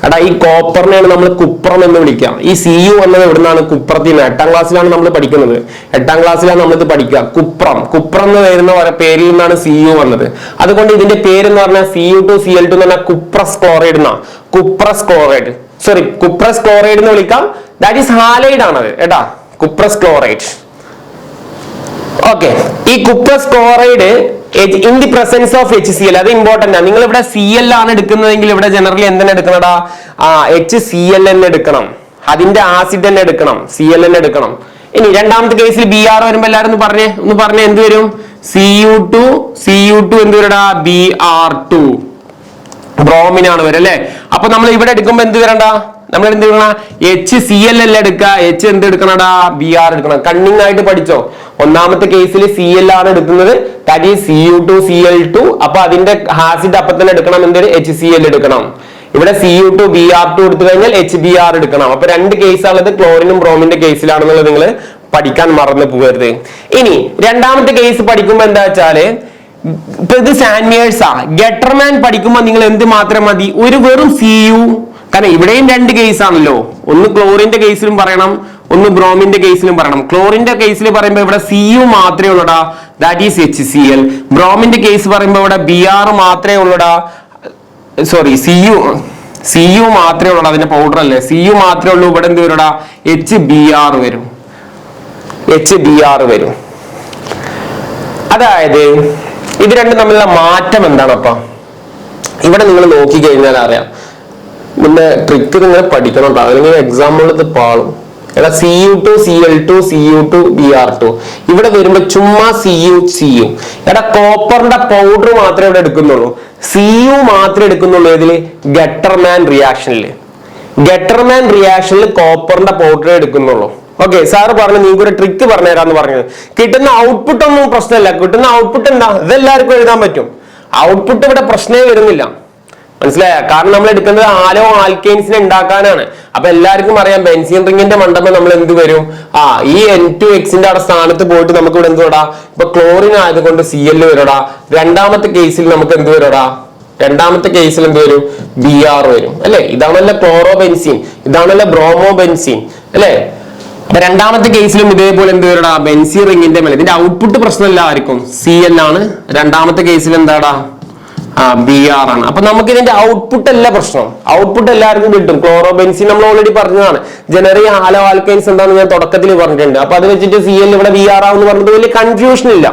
എടാ, ഈ കോപ്പറിനെയാണ് നമ്മൾ കുപ്രം എന്ന് വിളിക്കാം. ഈ Cu എന്നത് എവിടുന്നാണ്? കുപ്രത്തിന്. 8ാം ക്ലാസ്സിലാണ് നമ്മൾ പഠിക്കുന്നത്. 8ാം ക്ലാസ്സിലാണ് നമ്മളിത് പഠിക്കുക. കുപ്രം എന്ന് വരുന്ന പേരിൽ നിന്നാണ് Cu വന്നത്. അതുകൊണ്ട് ഇതിന്റെ പേരെന്ന് പറഞ്ഞാൽ Cu2Cl2 എന്ന് പറഞ്ഞാൽ കുപ്രസ് ക്ലോറൈഡ് എന്നാ. കുപ്രസ് ക്ലോറൈഡ് എന്ന് വിളിക്കാം. ദാറ്റ് ഈസ് ഹാലൈഡ് ആണത് കേട്ടാ, കുപ്രസ് ക്ലോറൈഡ്. ഓക്കെ, ഈ cuprous chloride in the presence of HCl, അത് ഇമ്പോർട്ടന്റ് ആണ്. നിങ്ങൾ ഇവിടെ Cl ആണ് എടുക്കുന്നതെങ്കിൽ ഇവിടെ ജനറലി എന്തെന്നെ എടുക്കണടാ? HCl തന്നെ എടുക്കണം. അതിന്റെ ആസിഡ് തന്നെ എടുക്കണം. Cl തന്നെ എടുക്കണം. ഇനി രണ്ടാമത്തെ കേസിൽ Br വരുമ്പോ എല്ലാരും ഒന്ന് പറഞ്ഞേ എന്ത് വരും? Cu2 എന്ത് വരടാ? Br2 ബ്രോമിനാണ് വരും അല്ലെ. അപ്പൊ നമ്മൾ ഇവിടെ എടുക്കുമ്പോ എന്ത് വരണ്ട? നമ്മൾ എന്ത് ചെയ്യണം? HCl അല്ല എടുക്കുക. എന്ത് എടുക്കണടാ? Br എടുക്കണം. കണ്ണിങ് ആയിട്ട് പഠിച്ചോ. ഒന്നാമത്തെ കേസിൽ Cl ആണ് എടുക്കുന്നത്. That is Cu2Cl2. അപ്പൊ അതിന്റെ ആസിഡ് അപ്പൊ തന്നെ എടുക്കണം. എന്തൊരു? HCl എടുക്കണം. ഇവിടെ Cu2Br2 എടുത്തു കഴിഞ്ഞാൽ HBr എടുക്കണം. അപ്പൊ 2 കേസാണുള്ളത്. ക്ലോറിനും ബ്രോമിന്റെ കേസിലാണെന്നുള്ളത് നിങ്ങൾ പഠിക്കാൻ മറന്നു പോകരുത്. ഇനി രണ്ടാമത്തെ കേസ് പഠിക്കുമ്പോ എന്താ വെച്ചാല്, ഇപ്പൊ ഇത് സാൻവേഴ്സാ. ഗട്ടർമാൻ പഠിക്കുമ്പോ നിങ്ങൾ എന്ത് മാത്രം മതി? ഒരു വെറും Cu. കാരണം ഇവിടെയും 2 കേസാണല്ലോ. ഒന്ന് ക്ലോറിന്റെ കേസിലും പറയണം, ഒന്ന് ബ്രോമിന്റെ കേസിലും പറയണം. ക്ലോറിന്റെ കേസിൽ പറയുമ്പോൾ ഇവിടെ Cu മാത്രമേ ഉള്ളൂടാ, ദാറ്റ് ഈസ് HCl. ബ്രോമിന്റെ കേസ് പറയുമ്പോൾ ഇവിടെ Br മാത്രമേ ഉള്ളൂടാ. സോറി, Cu മാത്രമേ ഉള്ളൂ. അതിന്റെ പൗഡർ അല്ലേ? Cu മാത്രമേ ഉള്ളൂ. ഇവിടെ എന്ത് വരുടാ? HBr വരും. അതായത് ഇത് രണ്ടും തമ്മിലുള്ള മാറ്റം എന്താണ്? ഇവിടെ നിങ്ങൾ നോക്കി കഴിഞ്ഞാൽ അറിയാം. പിന്നെ ട്രിക്ക് നിങ്ങൾ പഠിക്കണം. അല്ലെങ്കിൽ എക്സാമ്പിൾ ഇത് പാളും. എടാ, Cu2Cl2 ഇവിടെ വരുമ്പോ ചുമ്മാ Cu. എടാ, കോപ്പറിന്റെ പൗഡർ മാത്രമേ ഇവിടെ എടുക്കുന്നുള്ളൂ. Cu മാത്രമേ എടുക്കുന്നുള്ളൂ. ഏതില്? ഗട്ടർമാൻ റിയാക്ഷനിൽ കോപ്പറിന്റെ പൗഡർ എടുക്കുന്നുള്ളൂ. ഓക്കെ, സാറ് പറഞ്ഞു നിങ്ങൾക്ക് ഒരു ട്രിക്ക് പറഞ്ഞുതരാന്ന് പറഞ്ഞത്. കിട്ടുന്ന ഔട്ട്പുട്ട് ഒന്നും പ്രശ്നമില്ല. കിട്ടുന്ന ഔട്ട്പുട്ട് എന്താ? ഇതെല്ലാവർക്കും എഴുതാൻ പറ്റും. ഔട്ട്പുട്ട് ഇവിടെ പ്രശ്നമേ വരുന്നില്ല. മനസ്സിലായ? കാരണം നമ്മൾ എടുക്കുന്നത് ആലോ ആൽക്കെയിൻസിനെ ഉണ്ടാക്കാനാണ്. അപ്പൊ എല്ലാവർക്കും അറിയാം ബെൻസീൻ റിങ്ങിന്റെ മണ്ടമേ നമ്മൾ എന്ത് വരും? ഈ N2X-ന്റെ അവിടെ സ്ഥാനത്ത് പോയിട്ട് നമുക്ക് ഇവിടെ എന്ത് വരാ? ഇപ്പൊ ക്ലോറിൻ ആയതുകൊണ്ട് Cl വരടാ. രണ്ടാമത്തെ കേസിൽ നമുക്ക് എന്ത് വരടാ? രണ്ടാമത്തെ കേസിൽ എന്ത് വരും? Br വരും അല്ലെ. ഇതാണല്ലോ ക്ലോറോ ബെൻസീൻ, ഇതാണല്ലോ ബ്രോമോ ബെൻസീൻ അല്ലെ. അപ്പൊ രണ്ടാമത്തെ കേസിലും ഇതേപോലെ എന്ത് വരടാ? ബെൻസീൻ റിങ്ങിന്റെ മേലെ. ഇതിന്റെ ഔട്ട്പുട്ട് പ്രശ്നമല്ല ആയിരിക്കും, Cl ആണ്. രണ്ടാമത്തെ കേസിൽ എന്താടാ? Br ആണ്. അപ്പൊ നമുക്ക് ഇതിന്റെ ഔട്ട്പുട്ട് അല്ല പ്രശ്നം. ഔട്ട്പുട്ട് എല്ലാവർക്കും കിട്ടും. ക്ലോറോ ബെൻസീൻ നമ്മൾ ഓൾറെഡി പറഞ്ഞതാണ്. ജനറലി ഹാലോ ആൽക്കൈൻസ് എന്താണെന്ന് ഞാൻ തുടക്കത്തിൽ പറഞ്ഞിട്ടുണ്ട്. അപ്പൊ അത് വെച്ചിട്ട് Cl ഇവിടെ Br ആവെന്ന് പറഞ്ഞത് വലിയ കൺഫ്യൂഷൻ ഇല്ല.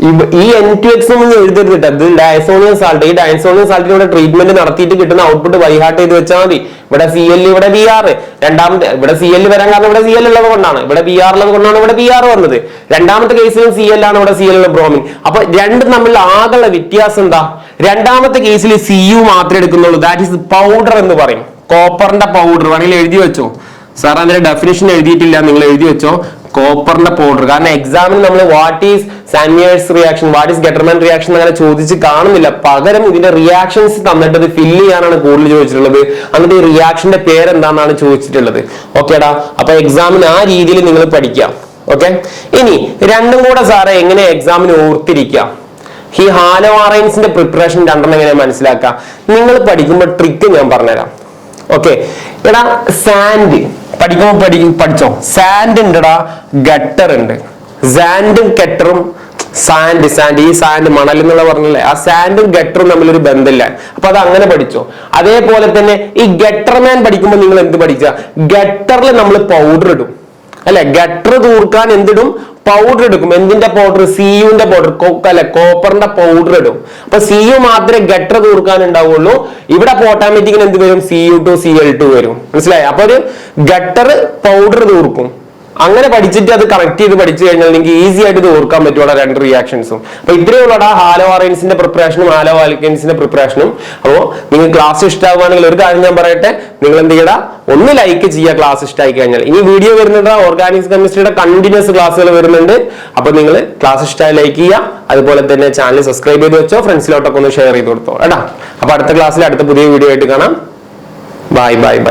ഈ N2X ഒന്നും എഴുതരുത്. ഇത് ഡയസോണിയം സാൾട്ട്. ഈ ഡയസോണിയം സാൾട്ടിലൂടെ ട്രീറ്റ്മെന്റ് നടത്തിയിട്ട് കിട്ടുന്ന ഔട്ട്പുട്ട് ബൈഹാർട്ട് ചെയ്ത് വെച്ചാൽ മതി. ഇവിടെ Cl, ഇവിടെ Br. രണ്ടാമത്തെ ഇവിടെ Cl വരാൻ കാരണം ഇവിടെ Cl ഉള്ളത് കൊണ്ടാണ്, ഇവിടെ Br ഉള്ളത് കൊണ്ടാണ് ഇവിടെ Br വന്നത്. രണ്ടാമത്തെ കേസിലും Cl ആണ്, ഇവിടെ Cl ഉള്ള ബ്രോമിൻ. അപ്പൊ രണ്ടും തമ്മിൽ ആകെയുള്ള വ്യത്യാസം എന്താ? രണ്ടാമത്തെ കേസിൽ Cu മാത്രമേ എടുക്കുന്നുള്ളൂ. ദാറ്റ് ഈസ് പൗഡർ എന്ന് പറയും. കോപ്പറിന്റെ പൗഡർ വേണമെങ്കിൽ എഴുതി വെച്ചോ. സാർ അതിന്റെ ഡെഫിനിഷൻ എഴുതിയിട്ടില്ല, നിങ്ങൾ എഴുതി വെച്ചോ. കോപ്പറിന്റെ പൗഡർ. കാരണം എക്സാമിന് നമ്മൾ what is Sandmeyer's reaction, what is Gattermann reaction അങ്ങനെ ചോദിച്ച് കാണുന്നില്ല. പകരം ഇതിന്റെ റിയാക്ഷൻസ് തന്നിട്ട് ഇത് ഫില്ല് ചെയ്യാനാണ് കൂടുതൽ ചോദിച്ചിട്ടുള്ളത്. എന്നിട്ട് ഈ റിയാക്ഷന്റെ പേരെന്താണെന്നാണ് ചോദിച്ചിട്ടുള്ളത്. ഓക്കേടാ, അപ്പൊ എക്സാമിന് ആ രീതിയിൽ നിങ്ങൾ പഠിക്കാം. ഓക്കെ, ഇനി രണ്ടും കൂടെ സാറേ എങ്ങനെ എക്സാമിന് ഓർത്തിരിക്കാം? ഈ ഹാലോ അറൈൻസിന്റെ പ്രിപ്പറേഷൻ രണ്ടെണ്ണം എങ്ങനെ മനസ്സിലാക്കാം? നിങ്ങൾ പഠിക്കുമ്പോൾ ട്രിക്ക് ഞാൻ പറഞ്ഞുതരാം. ഓക്കെ, എടാ സാൻഡ് പഠിച്ചോ. സാൻഡ് ഉണ്ടടാ, ഗട്ടർ ഉണ്ട്. സാൻഡും ഗട്ടറും സാൻഡ് ഈ സാൻഡ് മണൽ എന്നുള്ള പറഞ്ഞില്ലേ, ആ സാൻഡും ഗട്ടറും തമ്മിലൊരു ബന്ധമില്ല. അപ്പൊ അത് അങ്ങനെ പഠിച്ചോ. അതേപോലെ തന്നെ ഈ ഗട്ടർമാൻ പഠിക്കുമ്പോൾ നിങ്ങൾ എന്ത് പഠിക്കുക? ഗട്ടറിൽ നമ്മൾ പൗഡർ ഇടും അല്ലെ? ഗട്ടർ തൂർക്കാൻ എന്തിടും? പൗഡർ എടുക്കും. എന്തിന്റെ പൗഡർ? സിയുന്റെ പൗഡർ അല്ലെ, കോപ്പറിന്റെ പൗഡർ ഇടും. അപ്പൊ Cu മാത്രമേ ഗട്ടർ തൂർക്കാൻ ഉണ്ടാവുള്ളൂ. ഇവിടെ ഓട്ടോമാറ്റിക്കിന് എന്ത് വരും? Cu2 Cl2 വരും. മനസ്സിലായി? അപ്പൊ ഒരു ഗട്ടർ പൗഡർ തൂർക്കും. അങ്ങനെ പഠിച്ചിട്ട് അത് കണക്ട് ചെയ്ത് പഠിച്ചു കഴിഞ്ഞാൽ നിങ്ങൾക്ക് ഈസി ആയിട്ട് ഇത് ഓർക്കാൻ പറ്റുള്ള രണ്ട് റിയാക്ഷൻസും. അപ്പൊ ഇത്രയേ ഉള്ളൂ ഹാലോ അറൈൻസിന്റെ പ്രിപ്പറേഷനും ഹാലോ ആൽക്കൈൻസിന്റെ പ്രിപ്പറേഷനും. അപ്പോൾ നിങ്ങൾ ക്ലാസ് ഇഷ്ടമാവുകയാണെങ്കിൽ ഒരു കാര്യം ഞാൻ പറയട്ടെ, നിങ്ങൾ എന്ത് ചെയ്യടാ, ഒന്ന് ലൈക്ക് ചെയ്യുക ക്ലാസ് ഇഷ്ടമായി കഴിഞ്ഞാൽ. ഇനി വീഡിയോ വരുന്നത് ഓർഗാനിക് കെമിസ്ട്രിയുടെ കണ്ടിന്യൂസ് ക്ലാസ്സുകൾ വരുന്നുണ്ട്. അപ്പൊ നിങ്ങൾ ക്ലാസ് ഇഷ്ടമായി ലൈക്ക് ചെയ്യുക, അതുപോലെ തന്നെ ചാനൽ സബ്സ്ക്രൈബ് ചെയ്ത് വെച്ചോ, ഫ്രണ്ട്സിലോട്ടൊക്കെ ഒന്ന് ഷെയർ ചെയ്ത് കൊടുത്തോ കേട്ടാ. അപ്പൊ അടുത്ത ക്ലാസ്സിൽ അടുത്ത പുതിയ വീഡിയോ ആയിട്ട് കാണാം. Bye bye bye.